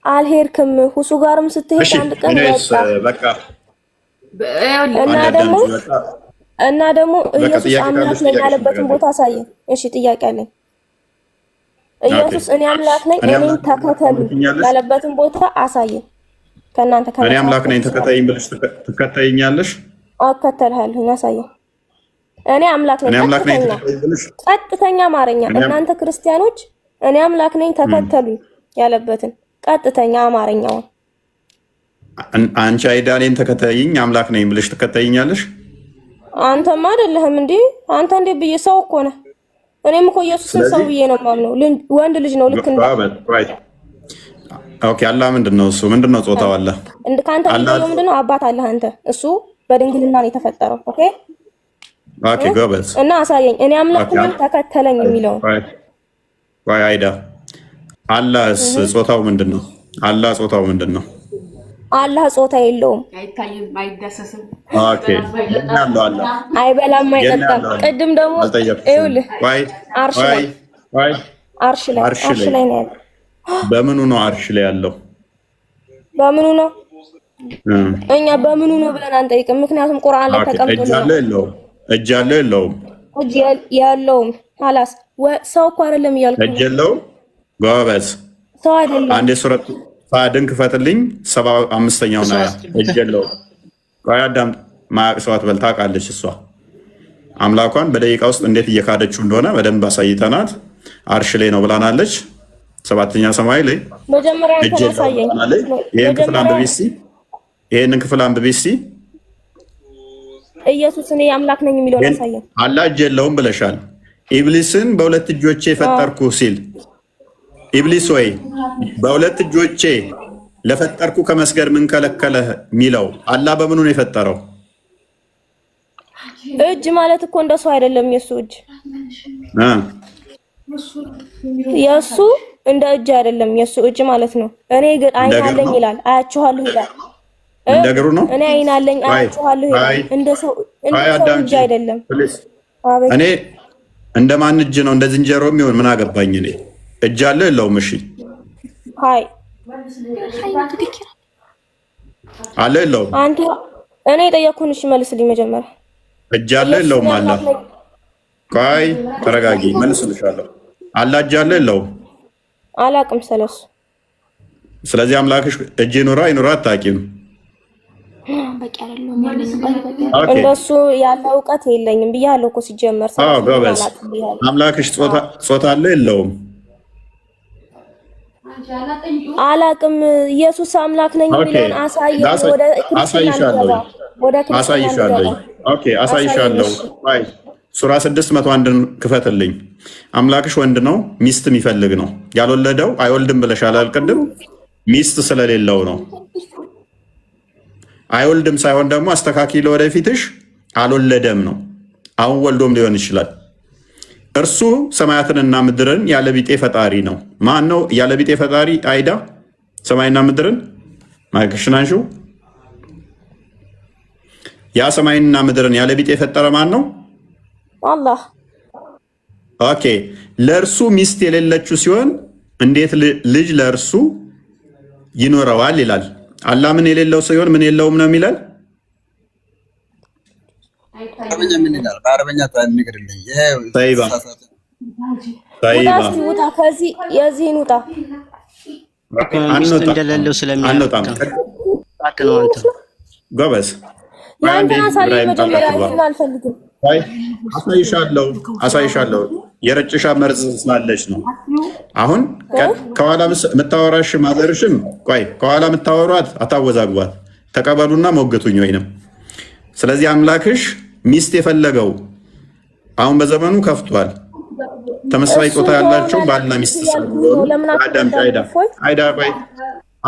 Speaker 8: አልሄድክም ሁሱ ጋርም ስትሄድ አንድ ቀን
Speaker 1: በቃ
Speaker 8: እና ደግሞ ኢየሱስ አምላክ ነኝ ያለበትን ቦታ አሳየኝ። እሺ ጥያቄ አለኝ። ኢየሱስ እኔ አምላክ ነኝ እኔን ተከተሉ ያለበትን ቦታ አሳየኝ። ከእናንተ
Speaker 1: እኔ አምላክ ነኝ ተከተይኝ ብለሽ ትከተይኛለሽ?
Speaker 8: እከተልሃለሁ። አሳየኝ። እኔ አምላክ ነኝ ቀጥተኛ አማርኛ። እናንተ ክርስቲያኖች እኔ አምላክ ነኝ ተከተሉ ያለበትን ቀጥተኛ አማርኛውን
Speaker 1: አንቺ አይዳ እኔን ተከተይኝ አምላክ ነኝ ብለሽ ትከተይኛለሽ?
Speaker 8: አንተማ አይደለህም እንዴ? አንተ እንዴ ብዬ ሰው እኮ ነህ። እኔም እኮ ኢየሱስን ሰው ብዬ ነው የማምነው። ወንድ ልጅ ነው ልክ እንደ
Speaker 1: ኦኬ። አላህ ምንድነው? እሱ ምንድነው? ጾታው አለ
Speaker 8: ከአንተ ምንድነው? አባት አለህ አንተ። እሱ በድንግልና ነው የተፈጠረው። ኦኬ
Speaker 1: ኦኬ ጎበዝ።
Speaker 8: እና አሳየኝ እኔ አምላክ ነኝ ተከተለኝ የሚለው
Speaker 1: ወይ አይዳ አላህስ ጾታው ምንድነው? አላህ ጾታው ምንድነው?
Speaker 8: አላህ ጾታ የለውም።
Speaker 9: አይታይም፣ አይዳሰስም።
Speaker 1: ኦኬ ያለው አላህ
Speaker 8: አይበላም፣ አይጠጣም። ቅድም ደግሞ ይኸውልህ አርሽ ላይ ነው ያለው።
Speaker 1: በምኑ ነው አርሽ ላይ ያለው?
Speaker 8: በምኑ ነው? እኛ በምኑ ነው ብለን አንጠይቅም። ምክንያቱም ቁርአን ላይ ተቀምጦ
Speaker 1: እጅ አለው የለውም? እጅ አለው የለውም?
Speaker 8: እጅ የለውም። ሐላስ ሰው እኮ አይደለም እያልኩ
Speaker 1: እጅ የለውም። ጎበዝ
Speaker 8: ሰው አይደለም።
Speaker 1: አንዴ ሱረቱ ፋድን ክፈትልኝ 75ኛው ነው። እጅ የለውም። ቆይ አዳም ማያቅ ሰው አትበል። ታውቃለች እሷ አምላኳን በደቂቃ ውስጥ እንዴት እየካደችው እንደሆነ በደንብ አሳይተናት አርሽ ላይ ነው ብላናለች። 7ኛ ሰማይ ላይ
Speaker 8: መጀመሪያ ተሳየኝ።
Speaker 1: ይሄን ክፍል አንብቢ እስቲ። ይሄንን ክፍል አንብቢ እስቲ።
Speaker 8: ኢየሱስ እኔ አምላክ ነኝ የሚለው ያሳየኝ።
Speaker 1: አላህ እጅ የለውም ብለሻል። ኢብሊስን በሁለት እጆቼ ፈጠርኩ ሲል ኢብሊስ ወይ በሁለት እጆቼ ለፈጠርኩ ከመስገድ ምን ከለከለህ የሚለው አላህ በምኑ ነው የፈጠረው?
Speaker 8: እጅ ማለት እኮ እንደሱ አይደለም። የሱ እጅ የሱ እንደ እጅ አይደለም። የሱ እጅ ማለት ነው። እኔ ግን አይን አለኝ ይላል፣ አያችኋለሁ ይላል።
Speaker 1: እንደ እግሩ ነው።
Speaker 8: እኔ አይን አለኝ አያችኋለሁ ይላል። እንደ ሰው እጅ አይደለም።
Speaker 1: እኔ እንደማን እጅ ነው? እንደ ዝንጀሮ የሚሆን ምን አገባኝ እኔ። እጅ አለው የለውም? እሺ
Speaker 8: ሃይ
Speaker 1: አለው የለውም?
Speaker 8: አንተ እኔ ጠየቅኩህን እሺ መልስልኝ መጀመሪያ።
Speaker 1: እጅ አለው የለውም? አላ ቆይ ተረጋጊ፣ መልስልሻለሁ። አላ እጅ አለው የለውም?
Speaker 8: አላቅም ስለሱ።
Speaker 1: ስለዚህ አምላክሽ እጅ ይኑራ ይኑራ አታውቂም።
Speaker 8: በቂ አይደለም ያለኝ እንደሱ ያለ እውቀት የለኝም ብያለሁ እኮ ሲጀመር።
Speaker 1: ጎበዝ አምላክሽ ጾታ አለ የለውም?
Speaker 8: አላቅም። ኢየሱስ አምላክ ነኝ የሚለውን አሳየኝ። ወደ
Speaker 1: አሳይሻለሁ። ኦኬ አሳይሻለሁ። አይ ሱራ 601ን ክፈትልኝ። አምላክሽ ወንድ ነው፣ ሚስት የሚፈልግ ነው። ያልወለደው አይወልድም ብለሻል አልቅድም? ሚስት ስለሌለው ነው። አይወልድም ሳይሆን ደግሞ አስተካኪ ለወደፊትሽ አልወለደም ነው። አሁን ወልዶም ሊሆን ይችላል። እርሱ ሰማያትንና ምድርን ያለቢጤ ፈጣሪ ነው። ማን ነው ያለቢጤ ፈጣሪ? አይዳ ሰማይና ምድርን ማይክሽናንሹ ያ ሰማይና ምድርን ያለቢጤ የፈጠረ ማን ነው?
Speaker 8: አላህ።
Speaker 1: ኦኬ ለእርሱ ሚስት የሌለችው ሲሆን እንዴት ልጅ ለእርሱ ይኖረዋል ይላል። አላህ ምን የሌለው ሲሆን ምን የለውም ነው የሚለን።
Speaker 6: በአረበኛ ንገርልኝ።
Speaker 8: ውጣ ከዚህ የዚህን ውጣ።
Speaker 9: እንደሌለው
Speaker 1: አንወጣም። ጎበዝ አሳይሻለሁ። የረጭሻ መርዝ ስላለች ነው። አሁን ከኋላ የምታወራሽ ማዘርሽም ቆይ ከኋላ የምታወሯት አታወዛግቧት፣ ተቀበሉና ሞግቱኝ ወይንም። ስለዚህ አምላክሽ ሚስት የፈለገው አሁን በዘመኑ ከፍቷል። ተመሳሳይ ጾታ ያላቸው ባልና ሚስት አይዳ ቆይ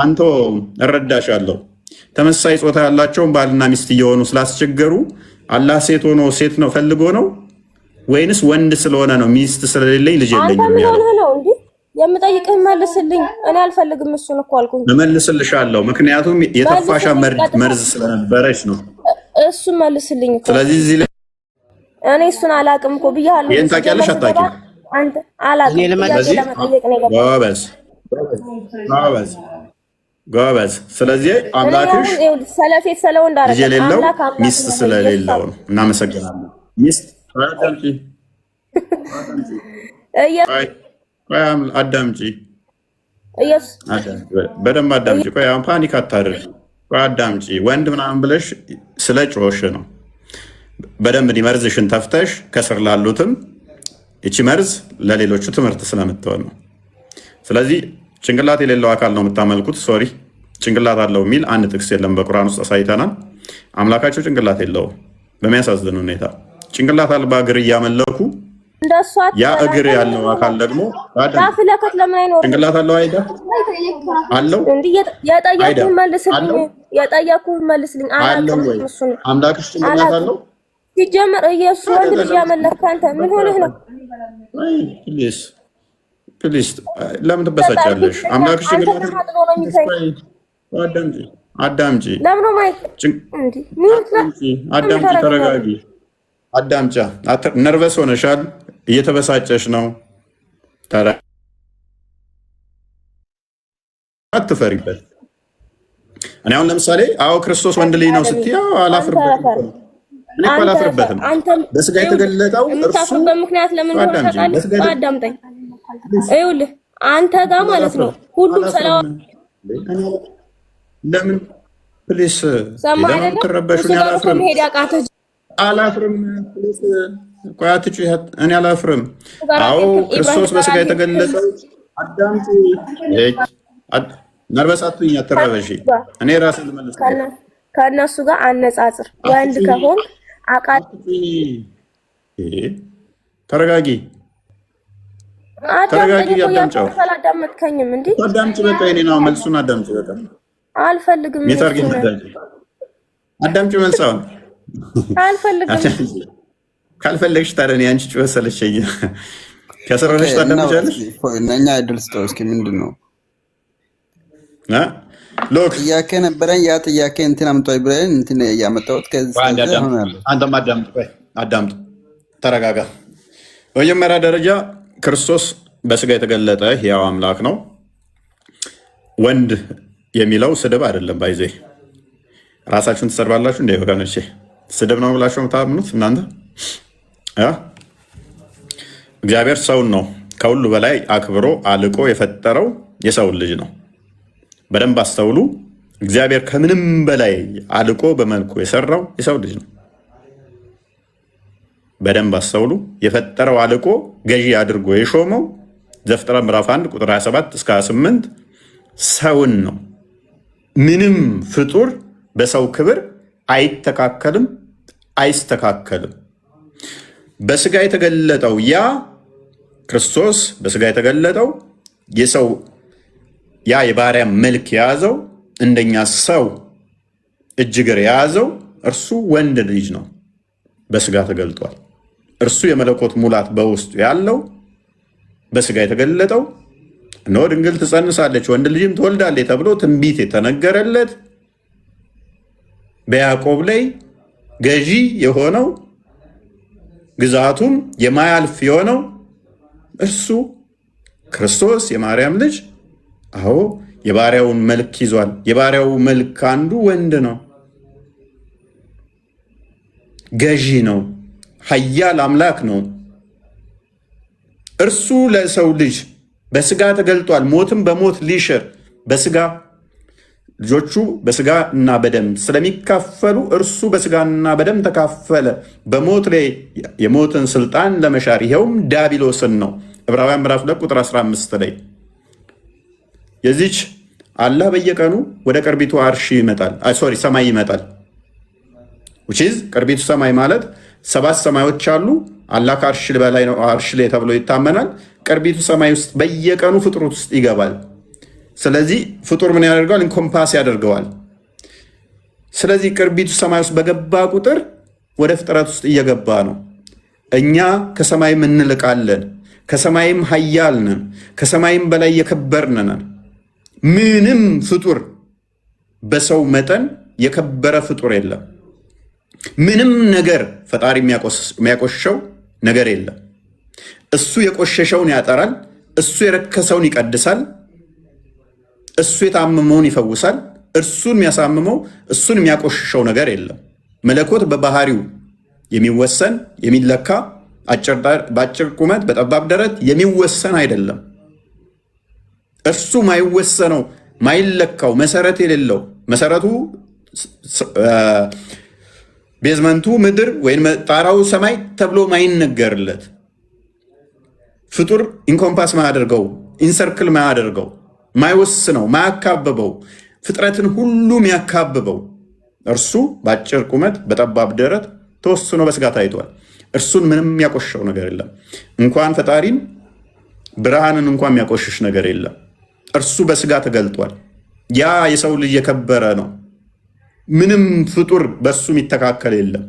Speaker 1: አንተ እረዳሻለሁ። ተመሳሳይ ጾታ ያላቸውን ባልና ሚስት እየሆኑ ስላስቸገሩ አላህ ሴት ሆኖ ሴት ነው ፈልጎ ነው ወይንስ ወንድ ስለሆነ ነው ሚስት ስለሌለኝ ልጅ የለኝም ያለው?
Speaker 8: የምጠይቅህ መልስልኝ። እኔ አልፈልግም እሱን እኮ አልኩኝ።
Speaker 1: እመልስልሻለሁ ምክንያቱም የተፋሻ መርዝ ስለነበረች ነው።
Speaker 8: እሱን መልስልኝ እኮ።
Speaker 1: ስለዚህ እዚህ ላይ
Speaker 8: እኔ እሱን አላቅም እኮ ብያለሁ።
Speaker 1: ይሄን ታውቂያለሽ አታውቂም?
Speaker 8: አንተ አላቅም።
Speaker 1: ጎበዝ። ስለዚህ አምላክሽ
Speaker 8: ሰለፌት ስለወንድ
Speaker 1: ልጅ የሌለው ሚስት ስለሌለው ነው። እናመሰግናለን። ሚስት አዳምጪ፣ በደንብ አዳምጪ። ቆይ አሁን ፓኒክ አታድርጊ። ቆይ አዳምጪ። ወንድ ምናምን ብለሽ ስለ ጮሽ ነው። በደንብ መርዝሽን ተፍተሽ ከስር ላሉትም እቺ መርዝ ለሌሎቹ ትምህርት ስለምትሆን ነው። ስለዚህ ጭንቅላት የሌለው አካል ነው የምታመልኩት። ሶሪ ጭንቅላት አለው የሚል አንድ ጥቅስ የለም በቁርአን ውስጥ አሳይተናል። አምላካቸው ጭንቅላት የለውም። በሚያሳዝን ሁኔታ ጭንቅላት አልባ እግር እያመለኩ ያ እግር ያለው አካል ደግሞ ጭንቅላት አለው። አይዳ አለው።
Speaker 8: የጠየኩህን መልስልኝ።
Speaker 1: አምላክሽ ጭንቅላት አለው?
Speaker 8: ሲጀመር ኢየሱስ ወንድ ልጅ ያመለክ አንተ ምን ሆነህ ነው?
Speaker 1: ፕሊስ ለምን ትበሳጫለሽ? አምላክሽ ጭንቅላት አዳምጪ፣ አዳምጪ፣ ተረጋጊ፣ አዳምጫ። ነርቨስ ሆነሻል፣ እየተበሳጨሽ ነው። አትፈሪበት። እኔ አሁን ለምሳሌ አዎ ክርስቶስ ወንድ ልጅ ነው ስትይ አላፍርበትም። እኔ እኮ አላፍርበትም። በስጋ የተገለጠው እርሱ
Speaker 8: በምክንያት ለምን ታውቃለህ? አዳምጠኝ። ይኸውልህ አንተ ጋር ማለት ነው ሁሉም ሰላም
Speaker 1: ለምን ፕሊስ ለምን ትረበሹኝ? አላፍርም። ፕሊስ ቆይ አትጩህ። እኔ አላፍርም። አዎ ክርስቶስ በስጋ የተገለጠው አዳምጪ። ነርበሳቱኝ፣ አትረበሺ። እኔ ራሴን ልመልስ።
Speaker 8: ከእነሱ ጋር አነጻጽር። ወንድ ከሆን
Speaker 1: ተረጋጊ፣ ተረጋጊ። አዳምጪው።
Speaker 8: አላዳመጥከኝም እንዴ?
Speaker 1: አዳምጪ። በቃ የኔ ነው መልሱን አዳምጪ። በቃ
Speaker 8: አልፈልግም።
Speaker 1: አዳምጪ መልሳውን
Speaker 8: አልፈልግም።
Speaker 1: ካልፈለግሽ ታዲያ እኔ አንቺ ጩኸት ሰለቸኝ። ከስር ሆነሽ ታዳምጫለሽ።
Speaker 6: እኛ አይደል ስጠው እስኪ ምንድን ነው
Speaker 1: ሎክ
Speaker 6: ጥያቄ ነበረኝ። ያ ጥያቄ እንትን አምጣው ብለን እንትን ያመጣሁት
Speaker 1: አንተም አዳምጥ፣ ተረጋጋ። በመጀመሪያ ደረጃ ክርስቶስ በስጋ የተገለጠ ሕያው አምላክ ነው። ወንድ የሚለው ስድብ አይደለም። ባይዜ ራሳችሁን ትሰድባላችሁ እንደ ወገኖቼ። ስድብ ነው ብላችሁ የምታምኑት እናንተ። እግዚአብሔር ሰውን ነው ከሁሉ በላይ አክብሮ አልቆ የፈጠረው የሰውን ልጅ ነው። በደንብ አስተውሉ። እግዚአብሔር ከምንም በላይ አልቆ በመልኩ የሰራው የሰው ልጅ ነው። በደንብ አስተውሉ። የፈጠረው አልቆ ገዢ አድርጎ የሾመው ዘፍጥረት ምዕራፍ 1 ቁጥር 27 እስከ 28 ሰውን ነው። ምንም ፍጡር በሰው ክብር አይተካከልም፣ አይስተካከልም። በስጋ የተገለጠው ያ ክርስቶስ በስጋ የተገለጠው የሰው ያ የባሪያ መልክ የያዘው እንደኛ ሰው እጅ እግር የያዘው እርሱ ወንድ ልጅ ነው። በስጋ ተገልጧል። እርሱ የመለኮት ሙላት በውስጡ ያለው በስጋ የተገለጠው እነሆ ድንግል ትጸንሳለች ወንድ ልጅም ትወልዳለች ተብሎ ትንቢት የተነገረለት በያዕቆብ ላይ ገዢ የሆነው ግዛቱም የማያልፍ የሆነው እርሱ ክርስቶስ የማርያም ልጅ አዎ የባሪያውን መልክ ይዟል። የባሪያው መልክ አንዱ ወንድ ነው። ገዢ ነው። ኃያል አምላክ ነው። እርሱ ለሰው ልጅ በስጋ ተገልጧል። ሞትም በሞት ሊሽር በስጋ ልጆቹ በስጋ እና በደም ስለሚካፈሉ እርሱ በስጋና በደም ተካፈለ፣ በሞት ላይ የሞትን ስልጣን ለመሻር ይኸውም ዲያብሎስን ነው። ዕብራውያን ምዕራፍ 2 ቁጥር 15 ላይ የዚች አላህ በየቀኑ ወደ ቅርቢቱ አርሽ ይመጣል። ሰማይ ይመጣል። ቅርቢቱ ሰማይ ማለት 7 ሰማዮች አሉ። አላህ ከአርሽ በላይ ነው፣ አርሽ ላይ ተብሎ ይታመናል። ቅርቢቱ ሰማይ ውስጥ በየቀኑ ፍጥረት ውስጥ ይገባል። ስለዚህ ፍጡር ምን ያደርገዋል? ኢንኮምፓስ ያደርገዋል። ስለዚህ ቅርቢቱ ሰማይ ውስጥ በገባ ቁጥር ወደ ፍጥረት ውስጥ እየገባ ነው። እኛ ከሰማይም እንልቃለን፣ ከሰማይም ኃያል ነን፣ ከሰማይም በላይ የከበርን ነን። ምንም ፍጡር በሰው መጠን የከበረ ፍጡር የለም። ምንም ነገር ፈጣሪ የሚያቆሸው ነገር የለም። እሱ የቆሸሸውን ያጠራል፣ እሱ የረከሰውን ይቀድሳል፣ እሱ የታመመውን ይፈውሳል። እርሱን የሚያሳምመው እሱን የሚያቆሽሸው ነገር የለም። መለኮት በባህሪው የሚወሰን የሚለካ በአጭር ቁመት በጠባብ ደረት የሚወሰን አይደለም። እርሱ ማይወሰነው ማይለካው መሰረት የሌለው መሰረቱ ቤዝመንቱ ምድር ወይም ጣራው ሰማይ ተብሎ ማይነገርለት ፍጡር ኢንኮምፓስ ማያደርገው ኢንሰርክል ማያደርገው ማይወስነው ማያካብበው ፍጥረትን ሁሉ የሚያካብበው እርሱ በአጭር ቁመት በጠባብ ደረት ተወስኖ በስጋ ታይቷል። እርሱን ምንም የሚያቆሽሸው ነገር የለም። እንኳን ፈጣሪን ብርሃንን እንኳን የሚያቆሽሽ ነገር የለም። እርሱ በስጋ ተገልጧል። ያ የሰው ልጅ የከበረ ነው። ምንም ፍጡር በሱ የሚተካከል የለም።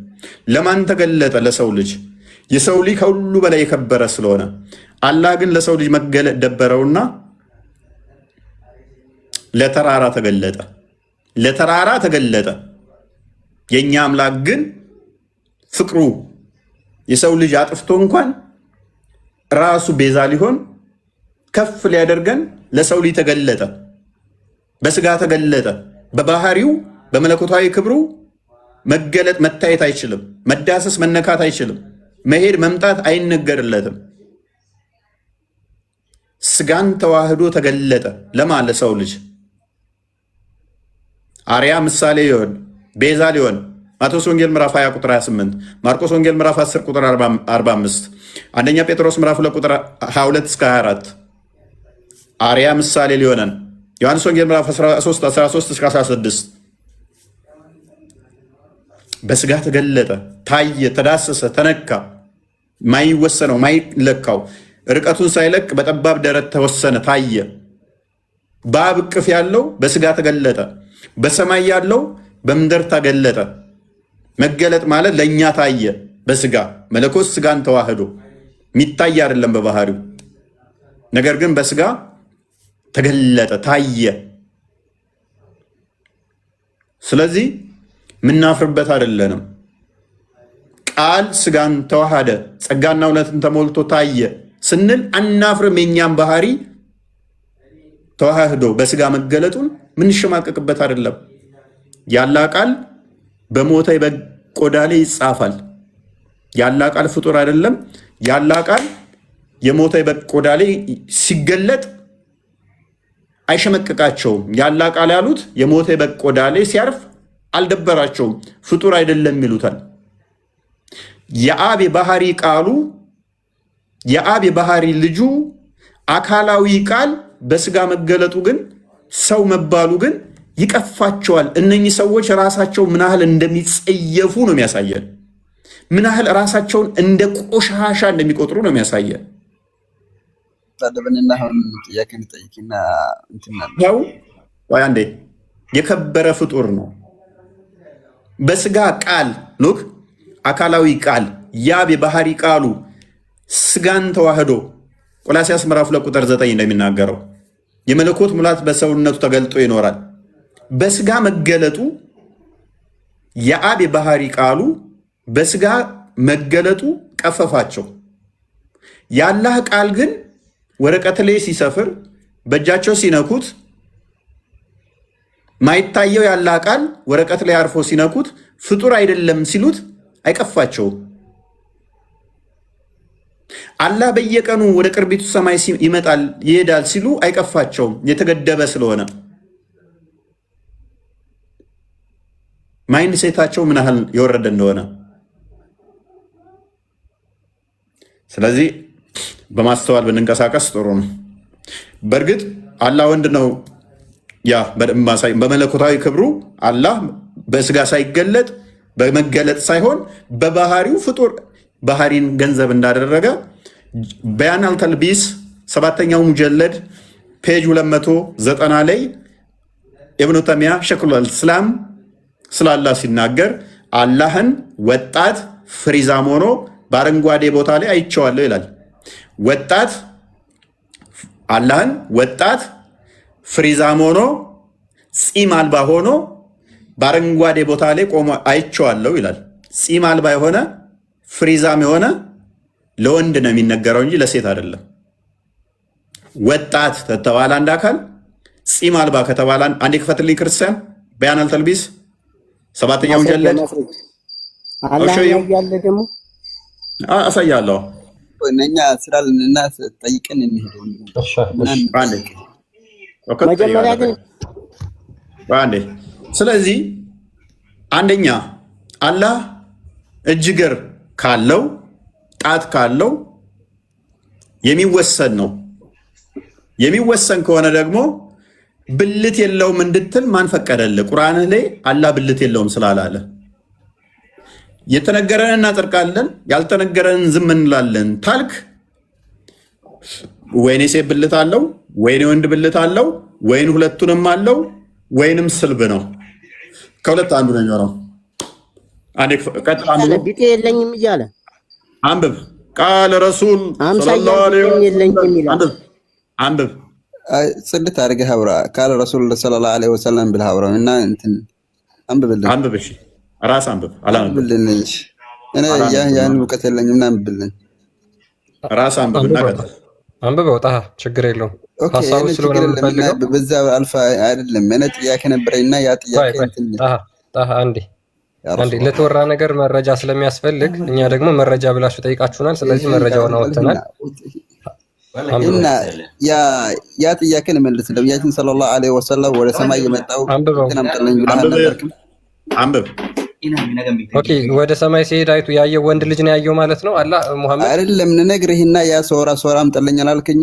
Speaker 1: ለማን ተገለጠ? ለሰው ልጅ። የሰው ልጅ ከሁሉ በላይ የከበረ ስለሆነ አላህ ግን ለሰው ልጅ መገለጥ ደበረውና ለተራራ ተገለጠ። ለተራራ ተገለጠ። የኛ አምላክ ግን ፍቅሩ የሰው ልጅ አጥፍቶ እንኳን ራሱ ቤዛ ሊሆን ከፍ ሊያደርገን ለሰው ልጅ ተገለጠ። በስጋ ተገለጠ። በባህሪው በመለኮታዊ ክብሩ መገለጥ መታየት አይችልም። መዳሰስ መነካት አይችልም። መሄድ መምጣት አይነገርለትም። ስጋን ተዋህዶ ተገለጠ። ለማን? ለሰው ልጅ አርያ ምሳሌ ሊሆን ቤዛ ሊሆን ማቴዎስ ወንጌል ምዕራፍ 20 ቁጥር 28፣ ማርቆስ ወንጌል ምዕራፍ 10 ቁጥር 45፣ አንደኛ ጴጥሮስ ምዕራፍ 2 ቁጥር 22 እስከ 24 አርያ ምሳሌ ሊሆነን ዮሐንስ ወንጌል ምዕራፍ 13 እስከ 16 በስጋ ተገለጠ፣ ታየ፣ ተዳሰሰ፣ ተነካ። ማይወሰነው ማይለካው ርቀቱን ሳይለቅ በጠባብ ደረት ተወሰነ፣ ታየ። በአብ እቅፍ ያለው በስጋ ተገለጠ። በሰማይ ያለው በምድር ተገለጠ። መገለጥ ማለት ለእኛ ታየ በስጋ መለኮት ስጋን ተዋህዶ የሚታይ አይደለም በባህሪው፣ ነገር ግን በስጋ ተገለጠ፣ ታየ። ስለዚህ ምናፍርበት አይደለንም። ቃል ስጋን ተዋሃደ ጸጋና እውነትን ተሞልቶ ታየ ስንል አናፍርም። የኛም ባህሪ ተዋህዶ በስጋ መገለጡን ምንሸማቀቅበት አይደለም። ያላ ቃል በሞተ በግ ቆዳ ላይ ይጻፋል። ያላ ቃል ፍጡር አይደለም። ያላ ቃል የሞተ በግ ቆዳ ላይ ሲገለጥ አይሸመቅቃቸውም። የአላህ ቃል ያሉት የሞተ በግ ቆዳ ላይ ሲያርፍ አልደበራቸውም። ፍጡር አይደለም ይሉታል። የአብ የባህሪ ቃሉ የአብ የባህሪ ልጁ አካላዊ ቃል በስጋ መገለጡ ግን ሰው መባሉ ግን ይቀፋቸዋል። እነኚህ ሰዎች ራሳቸው ምን ያህል እንደሚጸየፉ ነው የሚያሳየን። ምን ያህል ራሳቸውን እንደ ቆሻሻ እንደሚቆጥሩ ነው የሚያሳየን። ያው ወይ አንዴ የከበረ ፍጡር ነው። በስጋ ቃል ሉክ አካላዊ ቃል ያብ የባህሪ ቃሉ ስጋን ተዋህዶ ቆላስይስ ምዕራፍ 2 ቁጥር 9 እንደሚናገረው የመለኮት ሙላት በሰውነቱ ተገልጦ ይኖራል። በስጋ መገለጡ የአብ የባህሪ ቃሉ በስጋ መገለጡ ቀፈፋቸው። የአላህ ቃል ግን ወረቀት ላይ ሲሰፍር በእጃቸው ሲነኩት ማይታየው የአላህ ቃል ወረቀት ላይ አርፎ ሲነኩት ፍጡር አይደለም ሲሉት አይቀፋቸውም። አላህ በየቀኑ ወደ ቅርቢቱ ሰማይ ይመጣል ይሄዳል ሲሉ አይቀፋቸውም፣ የተገደበ ስለሆነ። ማይንድ ሴታቸው ምን ያህል የወረደ እንደሆነ። ስለዚህ በማስተዋል ብንንቀሳቀስ ጥሩ ነው። በእርግጥ አላህ ወንድ ነው። ያ በመለኮታዊ ክብሩ አላህ በስጋ ሳይገለጥ በመገለጥ ሳይሆን በባህሪው ፍጡር ባህሪን ገንዘብ እንዳደረገ በያን አልተልቢስ 7ኛው ሙጀለድ ፔጅ 290 ላይ ኢብኑ ተይሚያ ሸይኹል ኢስላም ስለ አላህ ሲናገር አላህን ወጣት ፍሪዛም ሆኖ በአረንጓዴ ቦታ ላይ አይቼዋለሁ ይላል። ወጣት አላህን ወጣት ፍሪዛም ሆኖ ፂም አልባ ሆኖ በአረንጓዴ ቦታ ላይ ቆሞ አይቼዋለሁ ይላል። ፂም አልባ የሆነ ፍሪዛም የሆነ ለወንድ ነው የሚነገረው እንጂ ለሴት አይደለም። ወጣት ተተባለ አንድ አካል፣ ፂም አልባ ከተባለ አንዴ ክፈትልኝ ክርስቲያን በያን አልተልቢስ 7ኛው ሙጀለድ
Speaker 9: አላህ ያያለ ደግሞ
Speaker 1: አሳያለሁ።
Speaker 6: እኛ ስላልንና ጠይቀን እንሄደው
Speaker 9: መጀመሪያ ግን
Speaker 1: አንዴ። ስለዚህ አንደኛ አላህ እጅግር ካለው ጣት ካለው የሚወሰን ነው። የሚወሰን ከሆነ ደግሞ ብልት የለውም እንድትል ማን ፈቀደልህ? ቁርአንህ ላይ አላህ ብልት የለውም ስላላለ የተነገረንን እናጸድቃለን፣ ያልተነገረንን ዝም እንላለን ታልክ ወይኔ ሴት ብልት አለው ወይኔ ወንድ ብልት አለው ወይን ሁለቱንም አለው ወይንም ስልብ ነው። ከሁለት አንዱ ነው የሚሆነው። አንዴ ቀጥታ
Speaker 9: ቢጤ የለኝም እያለ
Speaker 1: አንብብ። ቃል ረሱል ሰለላሁ ዐለይሂ ወሰለም አንብብ።
Speaker 6: ጽድት አድርገህ አውራ። ቃል ረሱል ሰለላሁ ዐለይሂ ወሰለም ብለህ አውራ እና እንትን አንብብልን።
Speaker 1: አንብብ። እሺ ራስ አንብብ።
Speaker 6: አላንብብልን። እሺ እኔ ያን እውቀት የለኝም እና አንብብልን።
Speaker 1: ራስ አንብብና ቀጥል።
Speaker 4: አንብበው ጣሃ ችግር የለውም። ሐሳቡ ስለሆነ የምፈልገው
Speaker 6: በዛ አልፋ አይደለም። እኔ ጥያቄ ነበረኝና ያ ጥያቄ እንትን
Speaker 4: ጣሃ አንዴ ለተወራ ነገር መረጃ ስለሚያስፈልግ እኛ ደግሞ መረጃ ብላችሁ ጠይቃችሁናል። ስለዚህ መረጃውን አወጥተናል
Speaker 6: እና ያ ጥያቄ መልስ። ነብያችን ሰለላሁ ዐለይሂ ወሰለም ወደ ሰማይ የመጣው ተናምጠለኝ ብለህ
Speaker 1: አንብብ።
Speaker 4: ኦኬ ወደ ሰማይ ሲሄድ አይቱ ያየው ወንድ ልጅ ነው ያየው ማለት ነው። አላህ ሙሐመድ
Speaker 6: አይደለም ነግርህና ያ ሶራ አምጠለኛል አልከኝ።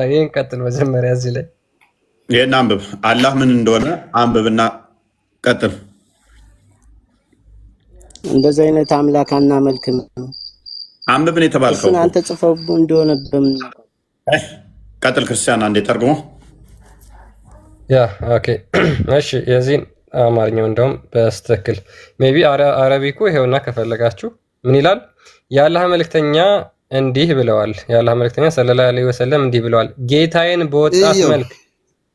Speaker 4: ይሄን ቀጥል። መጀመሪያ እዚህ ላይ
Speaker 1: ይሄን አንብብ። አላህ ምን እንደሆነ አንብብና ቀጥል።
Speaker 9: እንደዚህ አይነት አምላክ አናመልክም።
Speaker 1: አንብብ ነው የተባልከው።
Speaker 9: እሱን አንተ ጽፈው እንደሆነ በምን
Speaker 1: ቀጥል። ክርስቲያን አንዴ ተርጉሞ
Speaker 4: ያ ኦኬ እሺ የዚህን አማርኛው እንደውም በስትክክል ሜቢ አረቢኩ ይሄውና ከፈለጋችሁ ምን ይላል? የአላህ መልእክተኛ እንዲህ ብለዋል። የአላህ መልእክተኛ ሰለላሁ ዐለይሂ ወሰለም እንዲህ ብለዋል። ጌታዬን በወጣት መልክ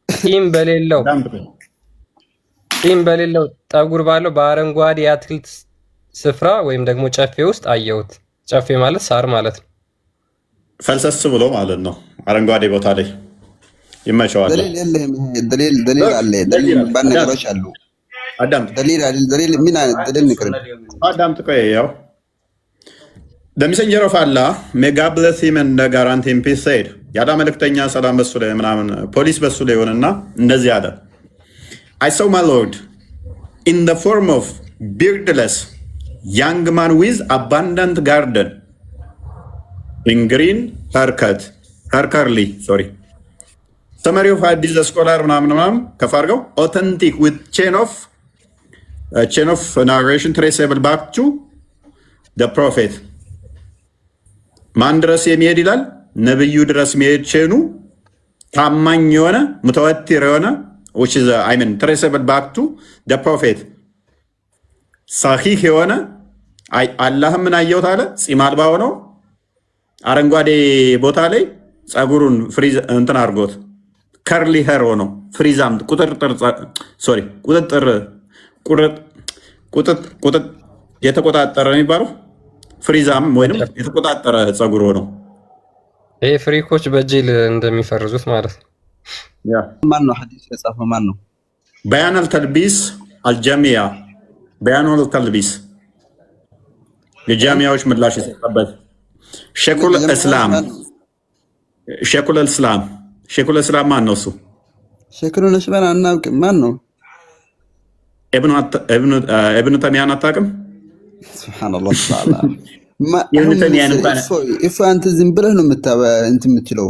Speaker 4: ጢም በሌለው ጠጉር ባለው በአረንጓዴ የአትክልት ስፍራ ወይም ደግሞ ጨፌ ውስጥ አየሁት። ጨፌ ማለት ሳር ማለት ነው።
Speaker 1: ፈልሰስ ብሎ ማለት ነው። አረንጓዴ ቦታ ላይ ይመቸዋል።
Speaker 6: ደሊል አለ። ደሊል ባነገሮች አሉ።
Speaker 1: አዳምጥ።
Speaker 6: ደሊል ምን ደሊል ንገረን።
Speaker 1: አዳምጥ። ቆይ ያው the messenger of Allah may God bless him and guarantee him peace said የአላህ መልእክተኛ ሰላም በሱ ላይ ምናምን ፖሊስ በሱ ላይ ሆነና እንደዚህ አለ I saw my Lord in the form of beardless young man with abundant garden in green her curly summary of hadith the scholar ምናምን ከፋርገው authentic with chain of narration traceable back to the prophet ማን ድረስ የሚሄድ ይላል ነብዩ ድረስ የሚሄድ ቼኑ ታማኝ የሆነ ሙተወቲር የሆነ which is I mean traceable back to the prophet ሳሂህ የሆነ አላህ ምን አየሁት አለ ጺም አልባ ሆነው አረንጓዴ ቦታ ላይ ጸጉሩን ፍሪዝ እንትን አድርጎት ከርሊ ሄር ሆኖ ፍሪዛም ቁጥጥ የተቆጣጠረ የሚባለው ፍሪዛም ወይንም የተቆጣጠረ ጸጉር ሆኖ
Speaker 4: ይሄ ፍሪኮች በጄል እንደሚፈርዙት ማለት ነው።
Speaker 1: ያ
Speaker 6: ማን ነው ሐዲስ የጻፈው ማን ነው?
Speaker 1: በያን አልተልቢስ አልጀሚያ በያን አልተልቢስ የጃሚያዎች ምላሽ የሰጠበት ሼኹል እስላም ማን ነው እሱ? ሼኹል እስላም አናውቅም። ማን ነው? ኢብኑ ተይሚያን አታውቅም? ሱብሃንአላህ ተዓላ አንተ ዝም ብለህ ነው የምትለው።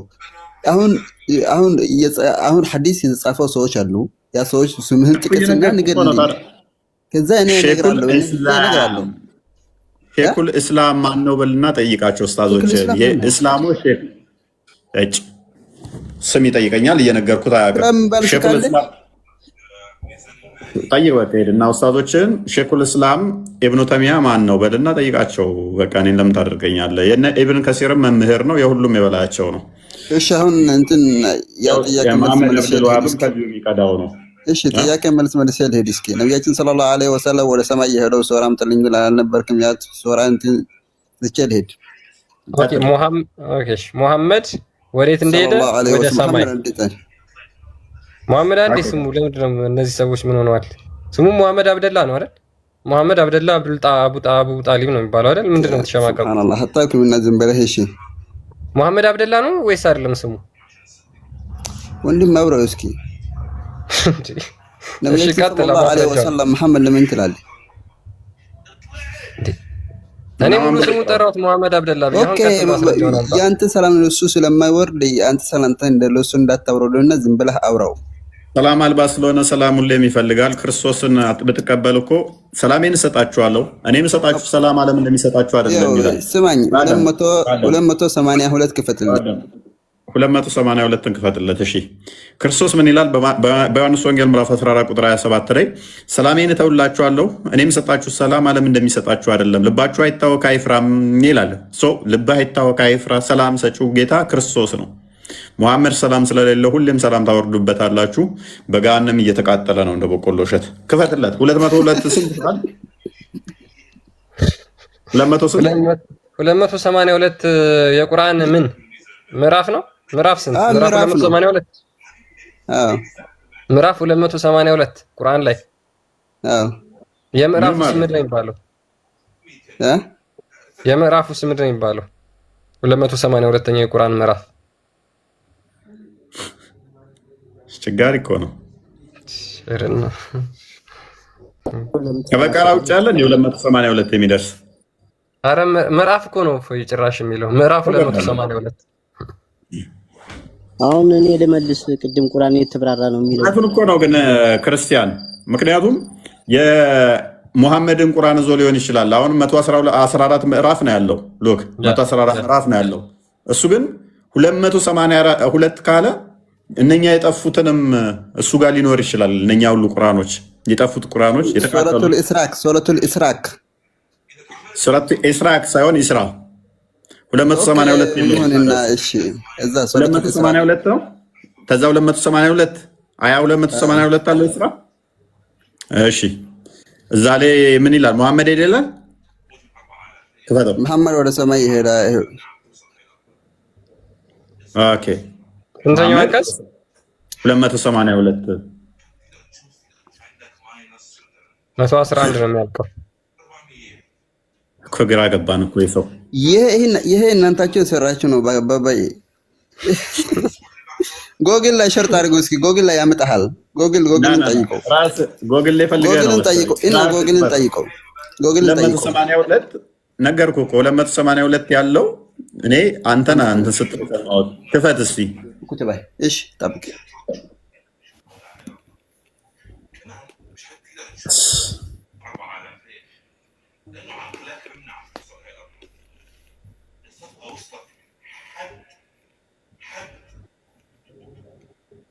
Speaker 1: አሁን ሐዲስ የተጻፈው ሰዎች አሉ። ያ ሰዎች ስምህን ጥቀስና ንገርልኝ። ከዛ እኔ እነግራለሁ። ሼኹል እስላም ማን ነው በልና ጠይቃቸው ኡስታዞች። የእስላሙ ሼኽ ስም ይጠይቀኛል እየነገርኩት አያውቅም። ሼኹል እስላም ጠይቅ በቃ ሄድና ኡስታዞችን ሼኹል እስላም ኢብኑ ተይሚያ ማን ነው በልና ጠይቃቸው። በቃ እኔን ለምን ታደርገኛለህ? የነ ኢብን ከሲርም መምህር ነው፣ የሁሉም የበላያቸው ነው። እሺ አሁን እንትን ያው ጥያቄ መልስ የሚቀዳው ነው። እሺ ጥያቄ መልስ ልሄድ እስኪ። ነቢያችን ሰለላሁ ዐለይሂ ወሰለም ወደ ሰማይ የሄደው ሶራ አምጥልኝ ብለህ አልነበርክም? ያ ሶራ እንትን ልቼ ልሄድ።
Speaker 4: ኦኬ ሙሐመድ ወዴት እንደሄደ ወደ ሰማይ። ሙሐመድ አንዴ ስሙ ለምንድን ነው እነዚህ ሰዎች ምን ሆነዋል? ስሙ ሙሐመድ አብደላ ነው አይደል? ሙሐመድ አብደላ አቡ ጣሊብ ነው የሚባለው አይደል? ምንድን ነው ተሸማቀቁ?
Speaker 6: ሱብሃንአላህ አታውቅም እና ዝም ብለህ እሺ።
Speaker 4: ሙሐመድ አብደላ ነው ወይስ አይደለም ስሙ?
Speaker 6: ወንድም አብረው እስኪ ነብዩ ሰለላሁ ዐለይሂ ወሰለም መሐመድ ለምን ትላለህ?
Speaker 4: እኔ ሙሉ ስሙ ጠራሁት ሙሐመድ አብደላ ቢሆን
Speaker 6: ያንተ ሰላም ለሱ ስለማይወርድ ያንተ ሰላምታ እንደለሱ እንዳታወርደውና ዝም ብለህ አውራው።
Speaker 1: ሰላም አልባ ስለሆነ ሰላሙን ይፈልጋል። ክርስቶስን ብትቀበል እኮ ሰላሜን እሰጣችኋለሁ እኔም እሰጣችሁ ሰላም ዓለም እንደሚሰጣችሁ አይደለም ይላል።
Speaker 6: ስማኝ 282 ክፈትልኝ
Speaker 1: 282ን ክፈትለት። እሺ ክርስቶስ ምን ይላል? በዮሐንስ ወንጌል ምዕራፍ 14 ቁጥር 27 ላይ ሰላሜን እተውላችኋለሁ እኔም እሰጣችሁ ሰላም ዓለም እንደሚሰጣችሁ አይደለም፣ ልባችሁ አይታወክ አይፍራም ይላል። ልብህ አይታወክ አይፍራ። ሰላም ሰጪው ጌታ ክርስቶስ ነው። ሙሐመድ ሰላም ስለሌለ ሁሌም ሰላም ታወርዱበታላችሁ። በገሃነም እየተቃጠለ ነው እንደ በቆሎ እሸት። ክፈትለት 202 ስንት ይላል?
Speaker 4: 282 የቁርአን ምን ምዕራፍ ነው? ምዕራፍ ስንት? ምዕራፍ 282 ምዕራፍ 282 ቁርአን ላይ የምዕራፉ ስም ምንድን ነው የሚባለው? የምዕራፉ ስም ምንድን ነው የሚባለው? 282ኛው የቁርአን ምዕራፍ አስቸጋሪ እኮ ነው። ከበቀራ ውጭ ያለን የ282 የሚደርስ አረ ምዕራፍ እኮ ነው ጭራሽ የሚለው ምዕራፍ 282
Speaker 9: አሁን እኔ ልመልስ። ቅድም ቁርአን የተብራራ ነው የሚለው
Speaker 1: አሁን እኮ ነው ግን ክርስቲያን፣ ምክንያቱም የሙሐመድን ቁርአን ዞ ሊሆን ይችላል። አሁን 114 ምዕራፍ ነው ያለው። ሎክ 114 ምዕራፍ ነው ያለው። እሱ ግን 282 ካለ እነኛ የጠፉትንም እሱ ጋር ሊኖር ይችላል። እነኛ ሁሉ ቁርአኖች የጠፉት ቁርአኖች
Speaker 6: ሱረቱል ኢስራቅ ሳይሆን ኢስራ 282
Speaker 1: የሚሆንና እሺ እዛ 282 ነው። ተዛ 282 አያ 282 አለ ኢስራ። እሺ እዛ ላይ ምን ይላል? መሐመድ ይላል ከፈተው
Speaker 6: መሐመድ ወደ ሰማይ ይሄዳል።
Speaker 1: ኦኬ
Speaker 4: እንተኛው አንቀጽ
Speaker 1: 282
Speaker 4: 111 ነው የሚያልቀው
Speaker 1: እኮ ግራ ገባን እኮ ይሰው
Speaker 6: ይሄ እናንታችሁ የሰራችሁ ነው። ባባይ ጎግል ላይ ሸርጥ አድርጎ እስኪ ጎግል ላይ ያመጣሃል። ጎግልን ጠይቀው።
Speaker 1: ራስ ጎግል ላይ ፈልገህ ነው።
Speaker 6: ጎግልን ጠይቀው እና ጎግልን ጠይቀው። ጎግልን ጠይቀው።
Speaker 1: 282 ነገርኩህ እኮ 282 ያለው እኔ አንተ ስትጠቀመው ክፈት እስቲ
Speaker 6: ኩትባይ። እሺ ጠብቅ።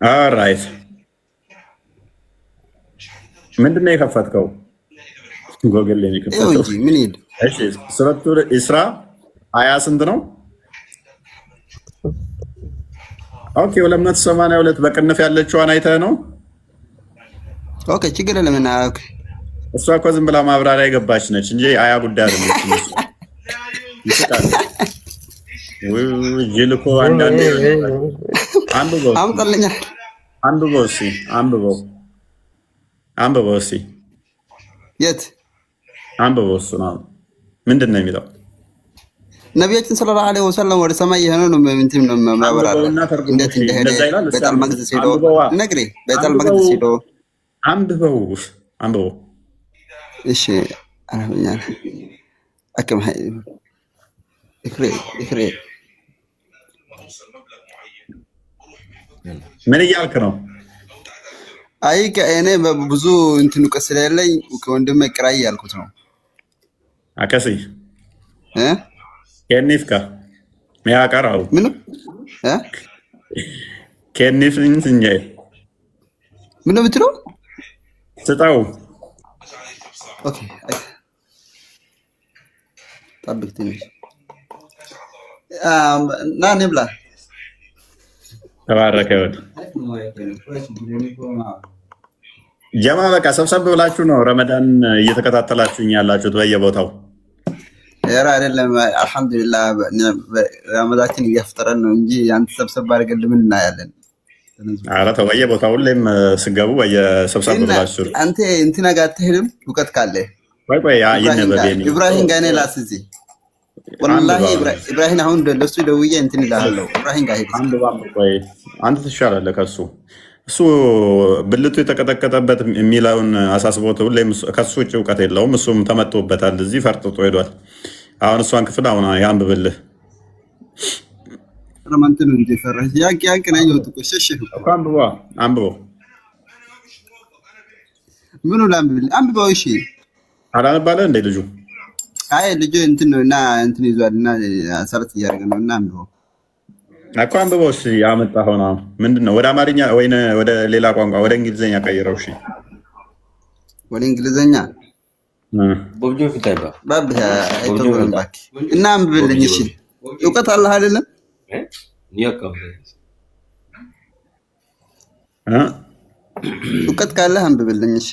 Speaker 1: ኦልራይት ምንድን ነው የከፈትከው? ጎግል ላይ የከፈትከው
Speaker 6: እንጂ ምን ይሄድ?
Speaker 1: እሺ ሱረቱ ኢስራ አያ ስንት ነው? ኦኬ 282 በቅንፍ ያለችዋን አይተህ ነው?
Speaker 6: ኦኬ ችግር የለም። እና ኦኬ
Speaker 1: እሷ እኮ ዝም ብላ ማብራሪያ የገባች ነች እንጂ አያ ጉዳይ አይደለም። ይስቃል ወይ ጅልኮ አንዳንዴ አንብበው
Speaker 6: አምጣልኛ።
Speaker 1: አንብበው እስኪ አንብበው እስኪ
Speaker 6: የት
Speaker 1: አንብበው? እሱ ነው ምንድን ነው የሚለው?
Speaker 6: ነቢያችን ሰለላሁ ዐለይሂ ወሰለም ወደ ሰማይ የሆነ ነው እንትን ነው ማብራሪያ እንዴት እንደሄደ ቤተል መቅደስ ሄዶ ነግሬ ቤተል መቅደስ ሄዶ
Speaker 1: አንብበው።
Speaker 6: እሺ አረብኛ አከም ሀይ እክሬ
Speaker 1: ምን እያልክ ነው?
Speaker 6: አይ ከእኔ ብዙ እንትን እውቀት ስለሌለኝ ከወንድሜ ቅራይ ያልኩት ነው።
Speaker 1: አከሲ ከኒፍካ ሚያቀራው
Speaker 6: ምን
Speaker 1: ከኒፍን እንጂ
Speaker 6: ምን ነው የምትለው?
Speaker 1: ስጣው።
Speaker 6: ኦኬ ጠብቅ ትንሽ ና እንብላ።
Speaker 1: ተባረከ ይሁን ጀማ። በቃ ሰብሰብ ብላችሁ ነው ረመዳን እየተከታተላችሁኝ ያላችሁት በየቦታው።
Speaker 6: ኧረ አይደለም፣ አልሐምዱሊላህ ረመዳችን እያፈጠረን ነው እንጂ አንተ ሰብሰብ አድርገን ምን እናያለን?
Speaker 1: ኧረ ተው፣ በየቦታው ሁሌም ስገቡ በየሰብሰብ ብላችሁ
Speaker 6: አንተ እንትና ጋር አትሄድም? እውቀት ካለ
Speaker 1: ቆይ ይነበበኝ
Speaker 6: ኢብራሂም ጋር እኔ ላስይዝ ወላሂ ኢብራሂም አሁን ለሱ ደውዬ እንትን እልሃለሁ። ኢብራሂም ጋር ሄድ
Speaker 1: አንተ ትሻላለህ ከሱ። እሱ ብልቱ የተቀጠቀጠበት የሚለውን አሳስቦት ሁሌም ከሱ ውጭ እውቀት የለውም። እሱም ተመቶበታል፣ እዚህ ፈርጥጦ ሄዷል። አሁን እሷን ክፍል አሁን ያንብብልህ።
Speaker 6: ረመንትን እንደ ፈራህ ያንቅ ነው ተቆሸሽ
Speaker 1: አንብበው።
Speaker 6: ምኑ ላንብብልህ? አንብበው። እሺ
Speaker 1: አላነባለህ እንደ ልጁ
Speaker 6: አይ ልጅ እንትን ነው እና እንትን ይዟል እና ሰርት እያደረገ ነው እና አንብበው
Speaker 1: እኮ አንብበው። እሺ ያመጣኸው ነው ምንድን ነው? ወደ አማርኛ ወይ ወደ ሌላ ቋንቋ ወደ እንግሊዝኛ ቀይረው። እሺ
Speaker 6: ወደ እንግሊዝኛ ባብህ አይተውም ባክ እና አንብብልኝ። እሺ እውቀት አለህ አይደለም? እውቀት ካለህ አንብብልኝ። እሺ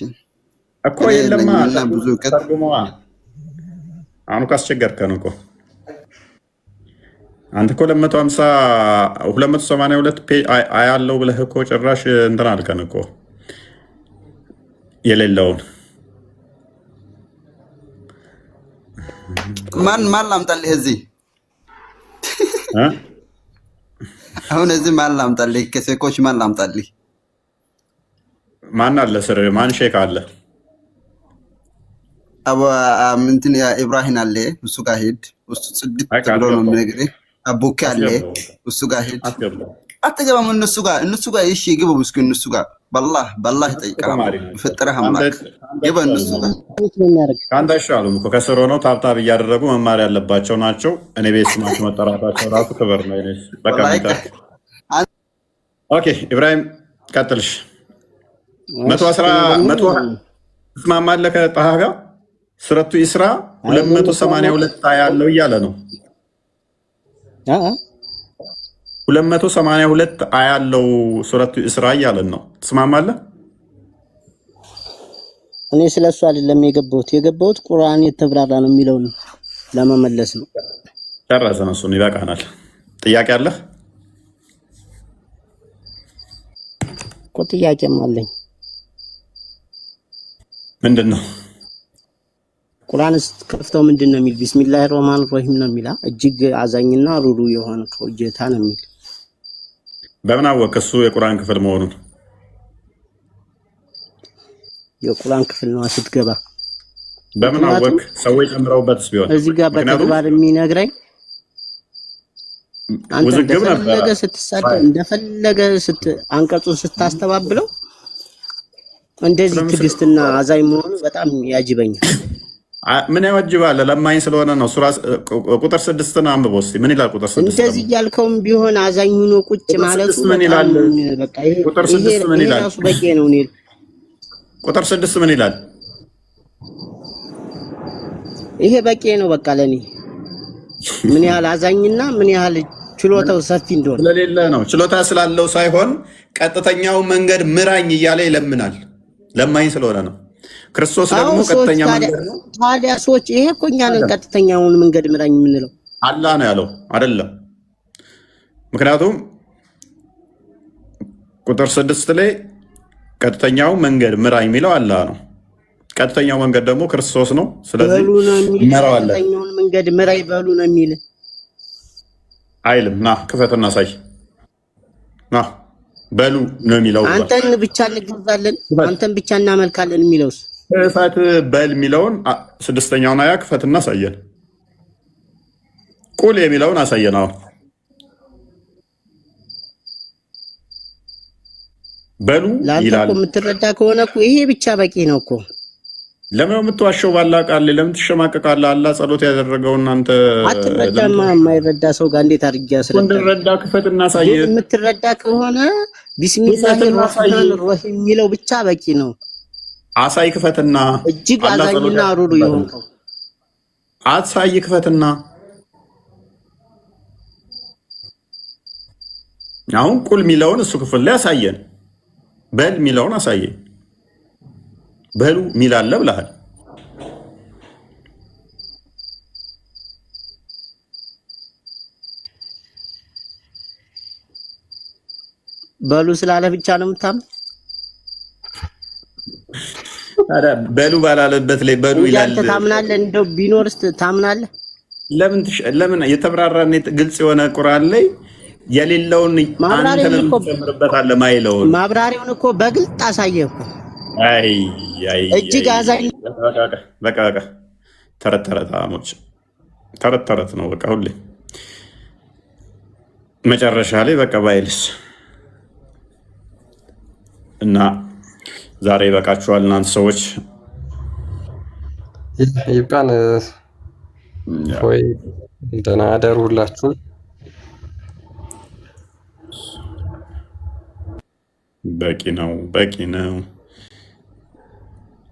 Speaker 1: እኮ የለማ ብዙ እውቀት አሁን ካስቸገርከን እኮ አንተ እኮ 282 ፔጅ አያለው ብለህ እኮ ጭራሽ እንትን አልከን እኮ የሌለውን
Speaker 6: ማን ላምጣልህ? እዚህ አሁን እዚህ ማን ላምጣልህ? ከሴኮች ማን ላምጣልህ?
Speaker 1: ማን አለ ስር ማን ሼክ አለ?
Speaker 6: እንትን ኢብራሂም አለ፣ እሱ ጋር ሄድ። እሱ ጽድት ብሎ ነው የሚነግርህ። አቡኪ አለ፣ እሱ ጋር ሄድ። አትገባም እነሱ ጋር እሺ ግቡ። እስኪ እነሱ ጋር በላህ ይጠይቃል። ፈጠረህ አምላክ ግባ እነሱ ጋር።
Speaker 1: ከአንተ አይሻሉም እኮ ከስር ሆነው ታብታብ እያደረጉ መማር ያለባቸው ናቸው። እኔ ቤት ስማቸው መጠራታቸው ራሱ ክብር ነው። በቃ ኦኬ ኢብራሂም ቀጥልሽ። 110 ትስማማለህ ከጣሃ ጋር? ሱረቱ ኢስራ 282 ያለው እያለ ነው። 282 ያለው ሱረቱ ኢስራ እያለን ነው። ትስማማለህ?
Speaker 9: እኔ ስለሱ አይደለም የገባሁት ቁርአን የተብራራ ነው የሚለው ነው ለመመለስ ነው።
Speaker 1: ጨረሰን። እሱን ይበቃናል። ጥያቄ አለህ?
Speaker 9: እኮ ጥያቄም አለኝ።
Speaker 1: ምንድን ነው?
Speaker 9: ቁርአን ስትከፍተው ምንድን ነው የሚል? ቢስሚላሂር ረህማኒር ረሂም ነው የሚል። እጅግ አዛኝና ሩሩ የሆነ ጌታ ነው የሚል።
Speaker 1: በምን አወቅ እሱ የቁርአን ክፍል መሆኑን?
Speaker 9: የቁርአን ክፍል ነው ስትገባ።
Speaker 1: በምን አወቅ? ሰዎች ጨምረውበትስ ቢሆን
Speaker 9: እዚህ ጋር በተግባር የሚነግረኝ አንተ እንደፈለገ ስትሳደብ እንደፈለገ አንቀጹን ስታስተባብለው እንደዚህ ትዕግስትና አዛኝ መሆኑ በጣም ያጅበኛል።
Speaker 1: ምን ያዋጅባል? ለማኝ ስለሆነ ነው። ሱራ ቁጥር 6 ነው አንብቦ እስቲ ምን ይላል? ቁጥር 6
Speaker 9: እንደዚህ ያልከውም ቢሆን አዛኝ ሆኖ ቁጭ ማለቱ
Speaker 1: ምን ይላል?
Speaker 9: በቃ ይሄ ቁጥር 6 ምን ይላል? ራሱ በቂ ነው።
Speaker 1: ቁጥር 6 ምን ይላል?
Speaker 9: ይሄ በቂ ነው። በቃ ለኔ ምን ያህል አዛኝና ምን ያህል ችሎታው ሰፊ እንደሆነ
Speaker 1: ስለሌለ ነው። ችሎታ ስላለው ሳይሆን ቀጥተኛው መንገድ ምራኝ እያለ ይለምናል። ለማኝ ስለሆነ ነው። ክርስቶስ ደግሞ ቀጥተኛ መንገድ ነው።
Speaker 9: ታዲያ ሰዎች ይሄ እኮ እኛ ነን ቀጥተኛውን መንገድ ምራኝ የምንለው።
Speaker 1: አላህ ነው ያለው አይደለም። ምክንያቱም ቁጥር 6 ላይ ቀጥተኛው መንገድ ምራኝ የሚለው አላህ ነው። ቀጥተኛው መንገድ ደግሞ ክርስቶስ ነው። ስለዚህ እንመራዋለን።
Speaker 9: ቀጥተኛውን መንገድ ምራኝ በሉ ነው የሚል
Speaker 1: አይልም። ና ክፈትና ሳይ ና በሉ ነው የሚለው።
Speaker 9: አንተን ብቻ እንገዛለን፣ አንተን ብቻ እናመልካለን የሚለውስ
Speaker 1: ክፈት በል የሚለውን 6ኛውን አያ ክፈትና አሳየን። ቁል የሚለውን አሳየን። አሁን በሉ ይላል።
Speaker 9: የምትረዳ ከሆነ እኮ ይሄ ብቻ በቂ ነው እኮ።
Speaker 1: ለምን የምትዋሸው? ባላ ቃል ለምን ትሸማቀቃለህ? አላህ ጸሎት ያደረገውን አንተ
Speaker 9: አትረዳማ። የማይረዳ ሰው ጋር እንዴት አድርጌ አስረዳ?
Speaker 1: እንድረዳ ክፈትና አሳየን።
Speaker 9: የምትረዳ ከሆነ ቢስሚላሂር ረህማኒር ረሂም የሚለው ብቻ በቂ ነው።
Speaker 1: አሳይ ክፈትና።
Speaker 9: እጅግ አዛኝና ሩሩ የሆንከው
Speaker 1: አሳይ ክፈትና። አሁን ቁል ሚለውን እሱ ክፍል ላይ አሳየን። በል ሚለውን አሳየን። በሉ ሚላለ ብለሃል።
Speaker 9: በሉ ስላለ ብቻ ነው የምታምን?
Speaker 1: ታዲያ በሉ ባላለበት ላይ በሉ ይላል።
Speaker 9: አንተ ታምናለህ? እንደው ቢኖርስ ታምናለህ?
Speaker 1: ለምን የተብራራ ግልጽ የሆነ ቁርአን ላይ የሌለውን አንተ ለምን ትጨምርበታለህ? ማይለውን
Speaker 9: ማብራሪያውን እኮ በግልጽ አሳየህ እኮ።
Speaker 1: አይ
Speaker 9: እጅግ አዛኝ።
Speaker 1: በቃ ተረት ነው። በቃ ሁሌ መጨረሻ ላይ በቃ ባይልስ እና ዛሬ ይበቃችኋል እናንተ ሰዎች።
Speaker 4: ይብቃን ወይ ደህና አደሩ ሁላችሁም።
Speaker 1: በቂ ነው።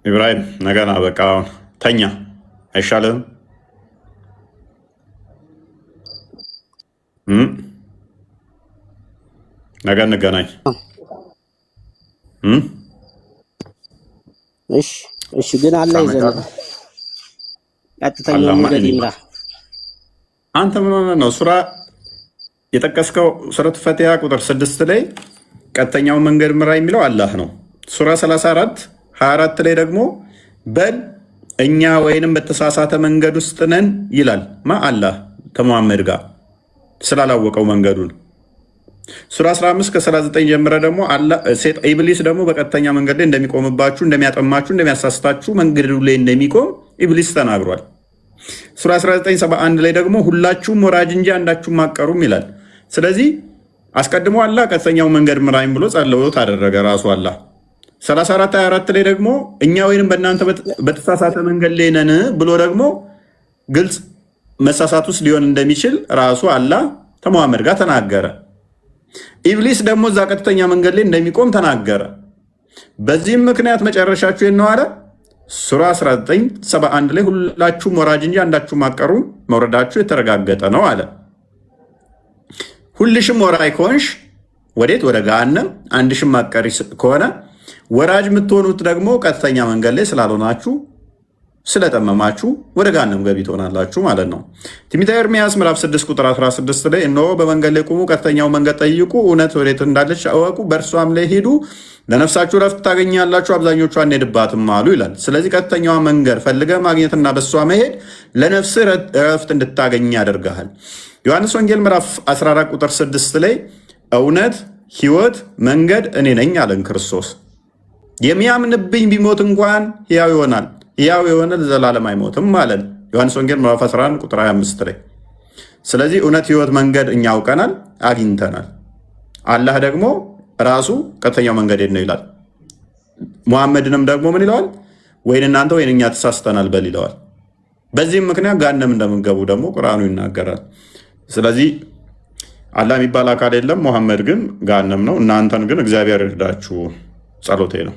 Speaker 1: ኢብራሂም ነገና በቃ አሁን ተኛ አይሻልም? ነገ እንገናኝ።
Speaker 9: እሺ ግን አላህ ይዘናል። ቀጥተኛው መንገድ ይምራ።
Speaker 1: አንተ ምን ሆነህ ነው? ሱራ የጠቀስከው ሱረቱ ፈቲሃ ቁጥር 6 ላይ ቀጥተኛው መንገድ ምራ የሚለው አላህ ነው። ሱራ 34 ላይ ደግሞ በል እኛ ወይንም በተሳሳተ መንገድ ውስጥ ነን ይላል። አላህ ከመሐመድ ጋር ስላላወቀው መንገዱን። ሱራ 15 ከ39 ጀምረ ደግሞ ኢብሊስ ደግሞ በቀጥተኛ መንገድ ላይ እንደሚቆምባችሁ፣ እንደሚያጠማችሁ፣ እንደሚያሳስታችሁ መንገዱ ላይ እንደሚቆም ኢብሊስ ተናግሯል። ሱራ 1971 ላይ ደግሞ ሁላችሁም ወራጅ እንጂ አንዳችሁም አትቀሩም ይላል። ስለዚህ አስቀድሞ አላህ ቀጥተኛው መንገድ ምራኝ ብሎ ጸሎት አደረገ ራሱ አላህ። 34 ላይ ደግሞ እኛ ወይንም በእናንተ በተሳሳተ መንገድ ላይ ነን ብሎ ደግሞ ግልጽ መሳሳት ውስጥ ሊሆን እንደሚችል ራሱ አላህ ከመሐመድ ጋር ተናገረ። ኢብሊስ ደግሞ እዛ ቀጥተኛ መንገድ ላይ እንደሚቆም ተናገረ። በዚህም ምክንያት መጨረሻችሁ ነው አለ። ሱራ 1971 ላይ ሁላችሁም ወራጅ እንጂ አንዳችሁም አትቀሩም፣ መውረዳችሁ የተረጋገጠ ነው አለ። ሁልሽም ወራጅ ከሆንሽ ወዴት? ወደ ገሃነም። አንድሽም አትቀሪ ከሆነ ወራጅ የምትሆኑት ደግሞ ቀጥተኛ መንገድ ላይ ስላልሆናችሁ ስለጠመማችሁ ወደ ገሃነም ገቢ ትሆናላችሁ ማለት ነው። ትንቢተ ኤርምያስ ምዕራፍ 6 ቁጥር 16 ላይ እነሆ በመንገድ ላይ ቁሙ፣ ቀጥተኛው መንገድ ጠይቁ፣ እውነት ወዴት እንዳለች እወቁ፣ በእርሷም ላይ ሂዱ፣ ለነፍሳችሁ ረፍት ታገኛላችሁ፣ አብዛኞቹ አንሄድባትም አሉ ይላል። ስለዚህ ቀጥተኛዋ መንገድ ፈልገ ማግኘትና በእሷ መሄድ ለነፍስ ረፍት እንድታገኝ ያደርግሃል። ዮሐንስ ወንጌል ምዕራፍ 14 ቁጥር 6 ላይ እውነት ሕይወት መንገድ እኔ ነኝ አለን ክርስቶስ። የሚያምንብኝ ቢሞት እንኳን ሕያው ይሆናል፣ ሕያው የሆነ ለዘላለም አይሞትም አለን ዮሐንስ ወንጌል ምዕራፍ 11 ቁጥር 25 ላይ። ስለዚህ እውነት ሕይወት መንገድ እኛ አውቀናል፣ አግኝተናል። አላህ ደግሞ ራሱ ቀጥተኛው መንገድ ነው ይላል። ሙሐመድንም ደግሞ ምን ይለዋል? ወይን እናንተ ወይን እኛ ተሳስተናል በል ይለዋል። በዚህም ምክንያት ገሃነም እንደምንገቡ ደግሞ ቁርአኑ ይናገራል። ስለዚህ አላህ የሚባል አካል የለም፣ ሙሐመድ ግን ገሃነም ነው። እናንተን ግን እግዚአብሔር ይርዳችሁ ጸሎቴ ነው።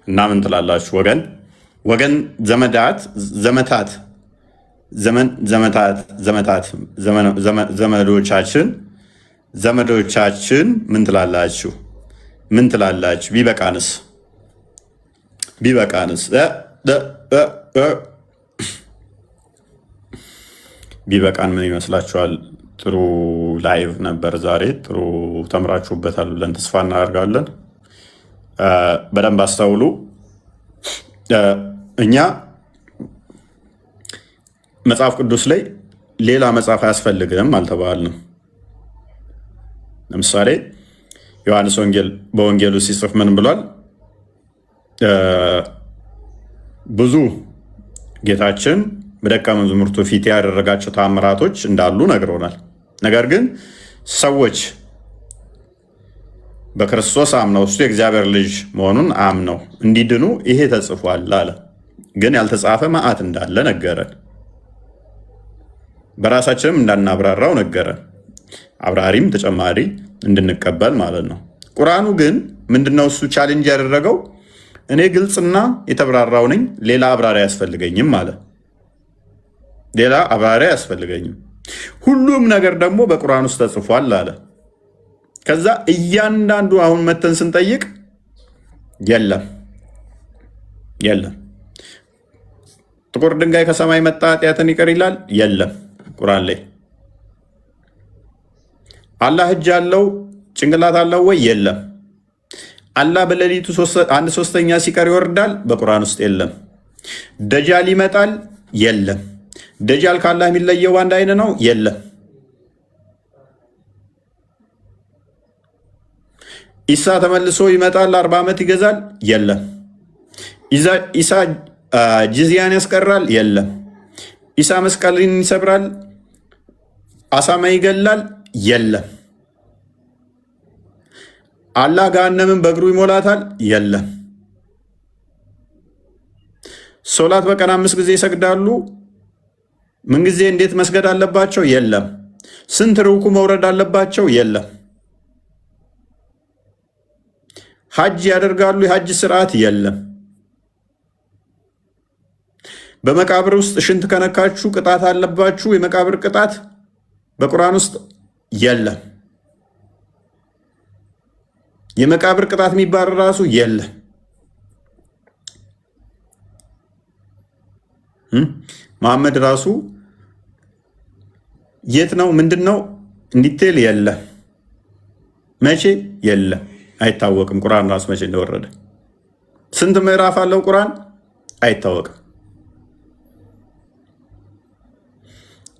Speaker 1: እና ምን ትላላችሁ ወገን ዘመዶቻችን ምን ትላላችሁ? ቢበቃንስ ቢበቃን ምን ይመስላችኋል? ጥሩ ላይቭ ነበር ዛሬ። ጥሩ ተምራችሁበታል ብለን ተስፋ እናደርጋለን። በደንብ አስተውሉ። እኛ መጽሐፍ ቅዱስ ላይ ሌላ መጽሐፍ አያስፈልግም አልተባልንም። ለምሳሌ ዮሐንስ በወንጌሉ ሲጽፍ ምን ብሏል? ብዙ ጌታችን በደቀ መዛሙርቱ ፊት ያደረጋቸው ተአምራቶች እንዳሉ ነግሮናል። ነገር ግን ሰዎች በክርስቶስ አምነው እሱ የእግዚአብሔር ልጅ መሆኑን አምነው እንዲድኑ ይሄ ተጽፏል አለ። ግን ያልተጻፈ መዓት እንዳለ ነገረን። በራሳችንም እንዳናብራራው ነገረን። አብራሪም ተጨማሪ እንድንቀበል ማለት ነው። ቁርአኑ ግን ምንድነው እሱ ቻሌንጅ ያደረገው? እኔ ግልጽና የተብራራው ነኝ፣ ሌላ አብራሪ አያስፈልገኝም አለ። ሌላ አብራሪ አያስፈልገኝም፣ ሁሉም ነገር ደግሞ በቁርአን ውስጥ ተጽፏል አለ። ከዛ እያንዳንዱ አሁን መተን ስንጠይቅ የለም ጥቁር ድንጋይ ከሰማይ መጣ ኃጢአትን ይቅር ይላል፣ የለም ቁርአን ላይ። አላህ እጅ አለው ጭንቅላት አለው ወይ? የለም። አላህ በሌሊቱ 1/3 ሲቀር ይወርዳል፣ በቁርአን ውስጥ የለም። ደጃል ይመጣል፣ የለም። ደጃል ከአላህ የሚለየው አንድ አይን ነው፣ የለም። ኢሳ ተመልሶ ይመጣል 40 ዓመት ይገዛል፣ የለም። ኢሳ ጂዝያን ያስቀራል፣ የለም። ኢሳ መስቀልን ይሰብራል፣ አሳማ ይገላል፣ የለም። አላህ ገሃነምን በእግሩ ይሞላታል፣ የለም። ሶላት በቀን 5 ጊዜ ይሰግዳሉ፣ ምን ጊዜ እንዴት መስገድ አለባቸው? የለም። ስንት ርኩ መውረድ አለባቸው? የለም። ሐጅ ያደርጋሉ፣ የሐጅ ስርዓት የለም። በመቃብር ውስጥ ሽንት ከነካችሁ ቅጣት አለባችሁ፣ የመቃብር ቅጣት በቁርአን ውስጥ የለም። የመቃብር ቅጣት የሚባል ራሱ የለም። መሐመድ ራሱ የት ነው ምንድን ነው እንዲቴል የለም። መቼ የለም አይታወቅም። ቁርአን ራሱ መቼ እንደወረደ ስንት ምዕራፍ አለው ቁርአን አይታወቅም።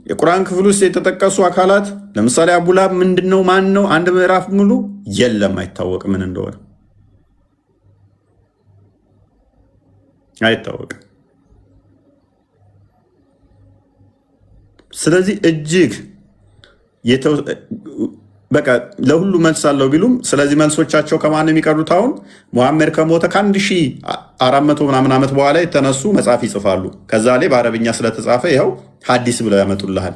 Speaker 1: የቁርአን ክፍል ውስጥ የተጠቀሱ አካላት ለምሳሌ አቡላብ ምንድነው ማን ነው? አንድ ምዕራፍ ሙሉ የለም፣ አይታወቅም ምን እንደሆነ አይታወቅም። ስለዚህ እጅግ በቃ ለሁሉ መልስ አለው ቢሉም፣ ስለዚህ መልሶቻቸው ከማን የሚቀሩት? አሁን ሙሐመድ ከሞተ ከ1400 ምናምን ዓመት በኋላ የተነሱ መጽሐፍ ይጽፋሉ። ከዛ ላይ በአረብኛ ስለተጻፈ ይኸው ሐዲስ ብለው ያመጡልሃል።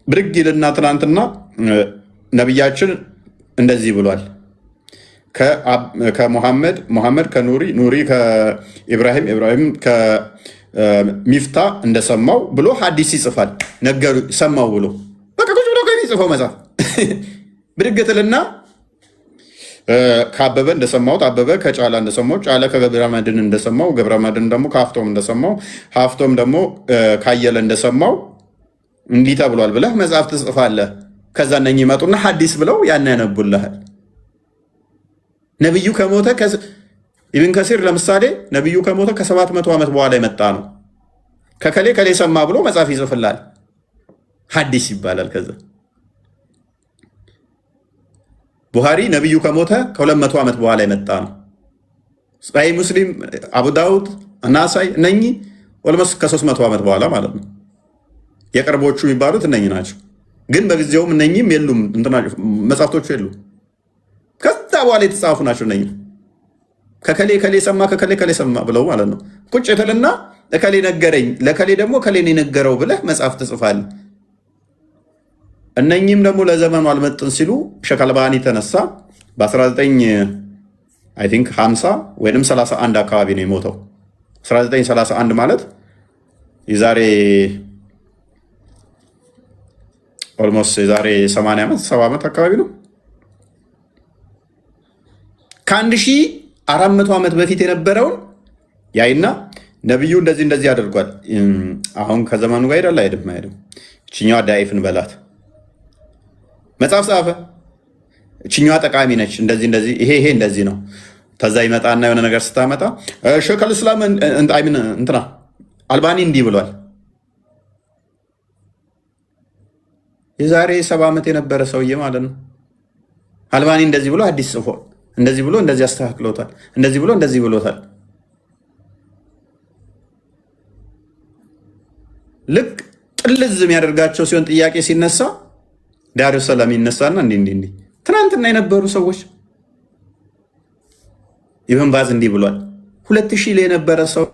Speaker 1: ብድግ ይልና ትናንትና ነቢያችን እንደዚህ ብሏል ከሙሐመድ ከኑሪ ከኢብራሂም ከሚፍታ እንደሰማው ብሎ ሐዲስ ይጽፋል። ነገሩ ሰማው ብሎ በቃ ቁጭ ብሎ ከሚጽፈው መጽሐፍ ብድግትልና ከአበበ እንደሰማሁት አበበ ከጫላ እንደሰማው ጫላ ከገብረመድህን እንደሰማው ገብረመድህን ደግሞ ከሀፍቶም እንደሰማው ሀፍቶም ደግሞ ካየለ እንደሰማው እንዲህ ተብሏል ብለህ መጽሐፍ ትጽፋለህ። ከዛ እነኚህ ይመጡና ሐዲስ ብለው ያን ያነቡልሃል። ነብዩ ከሞተ ኢብን ከሲር ለምሳሌ ነብዩ ከሞተ ከ700 ዓመት በኋላ የመጣ ነው። ከከሌ ከሌ ሰማ ብሎ መጽሐፍ ይጽፍላል። ሐዲስ ይባላል። ከዛ ቡሃሪ ነብዩ ከሞተ ከ200 ዓመት በኋላ የመጣ ነው። ሰሒህ ሙስሊም፣ አቡ ዳውድ፣ ናሳይ እነኚህ ኦልሞስት ከ300 ዓመት በኋላ ማለት ነው። የቅርቦቹ የሚባሉት እነኚህ ናቸው። ግን በጊዜውም እነኚህም የሉም፣ መጽሐፍቶቹ የሉም። ከዛ በኋላ የተጻፉ ናቸው እነኚህ። ከከሌ ከሌ ሰማ ከከሌ ከሌ ሰማ ብለው ማለት ነው። ቁጭ ትልና ለከሌ ነገረኝ ለከሌ ደግሞ ከሌን የነገረው ብለህ መጽሐፍ ትጽፋለህ። እነኚህም ደግሞ ለዘመኑ አልመጥን ሲሉ ሼክ አልባኒ ተነሳ። በ1950 ወይም 31 አካባቢ ነው የሞተው። 1931 ማለት የዛሬ ኦልሞስት የዛሬ 80 ዓመት 70 ዓመት አካባቢ ነው። ከ1400 ዓመት በፊት የነበረውን ያይና ነብዩ እንደዚህ እንደዚህ አድርጓል። አሁን ከዘመኑ ጋር ሄዳል አይደለም። እችኛዋ ዳይፍን በላት መጽሐፍ ጻፈ። እችኛዋ ጠቃሚ ነች፣ እንደዚህ እንደዚህ ይሄ እንደዚህ ነው። ተዛ ይመጣና የሆነ ነገር ስታመጣ ሼክ አልእስላም እንትና አልባኒ እንዲህ ብሏል። የዛሬ 70 ዓመት የነበረ ሰውዬ ማለት ነው። አልባኒ እንደዚህ ብሎ አዲስ ጽፎ እንደዚህ ብሎ እንደዚህ አስተካክሎታል፣ እንደዚህ ብሎ እንደዚህ ብሎታል። ልክ ጥልዝ የሚያደርጋቸው ሲሆን ጥያቄ ሲነሳ ዳሩ ሰላም ይነሳና እንዲህ ትናንትና የነበሩ ሰዎች ኢብን ባዝ እንዲህ ብሏል። 2000 ላይ የነበረ ሰው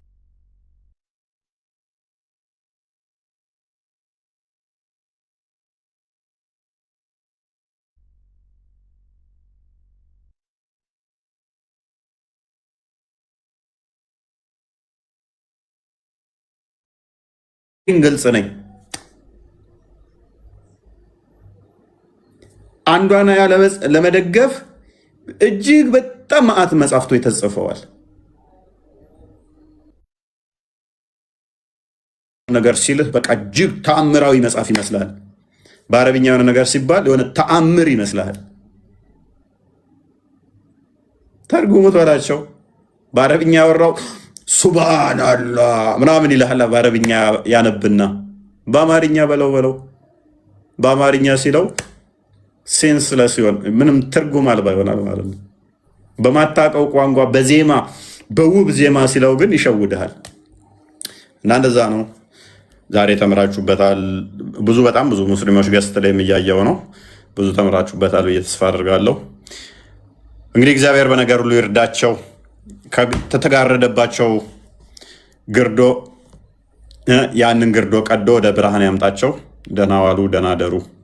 Speaker 1: ግልጽ ነኝ። አንዷን ለመደገፍ እጅግ በጣም መዓት መጽሐፍቶች ተጽፈዋል። ነገር ሲልህ በቃ እጅግ ተአምራዊ መጽሐፍ ይመስላል። በአረብኛ የሆነ ነገር ሲባል የሆነ ተአምር ይመስላል። ተርጉሙት በላቸው። በአረብኛ ያወራው ሱብሃንአላህ ምናምን ይልሃል። በአረብኛ ያነብና በአማርኛ በለው በአማርኛ ሲለው ሴንስለስ ሲሆን ምንም ትርጉም አልባ ይሆናል ማለት ነው። በማታውቀው ቋንቋ በዜማ በውብ ዜማ ሲለው ግን ይሸውድሃል። እና እንደዛ ነው። ዛሬ ተምራችሁበታል። በጣም ብዙ ሙስሊሞች ገስት ላይ የሚያየው ነው። ብዙ ተምራችሁበታል ብዬ ተስፋ አድርጋለሁ። እንግዲህ እግዚአብሔር በነገር ሁሉ ይርዳቸው። ከተጋረደባቸው ግርዶ ያንን ግርዶ ቀዶ ወደ ብርሃን ያምጣቸው። ደህና ዋሉ፣ ደህና ደሩ።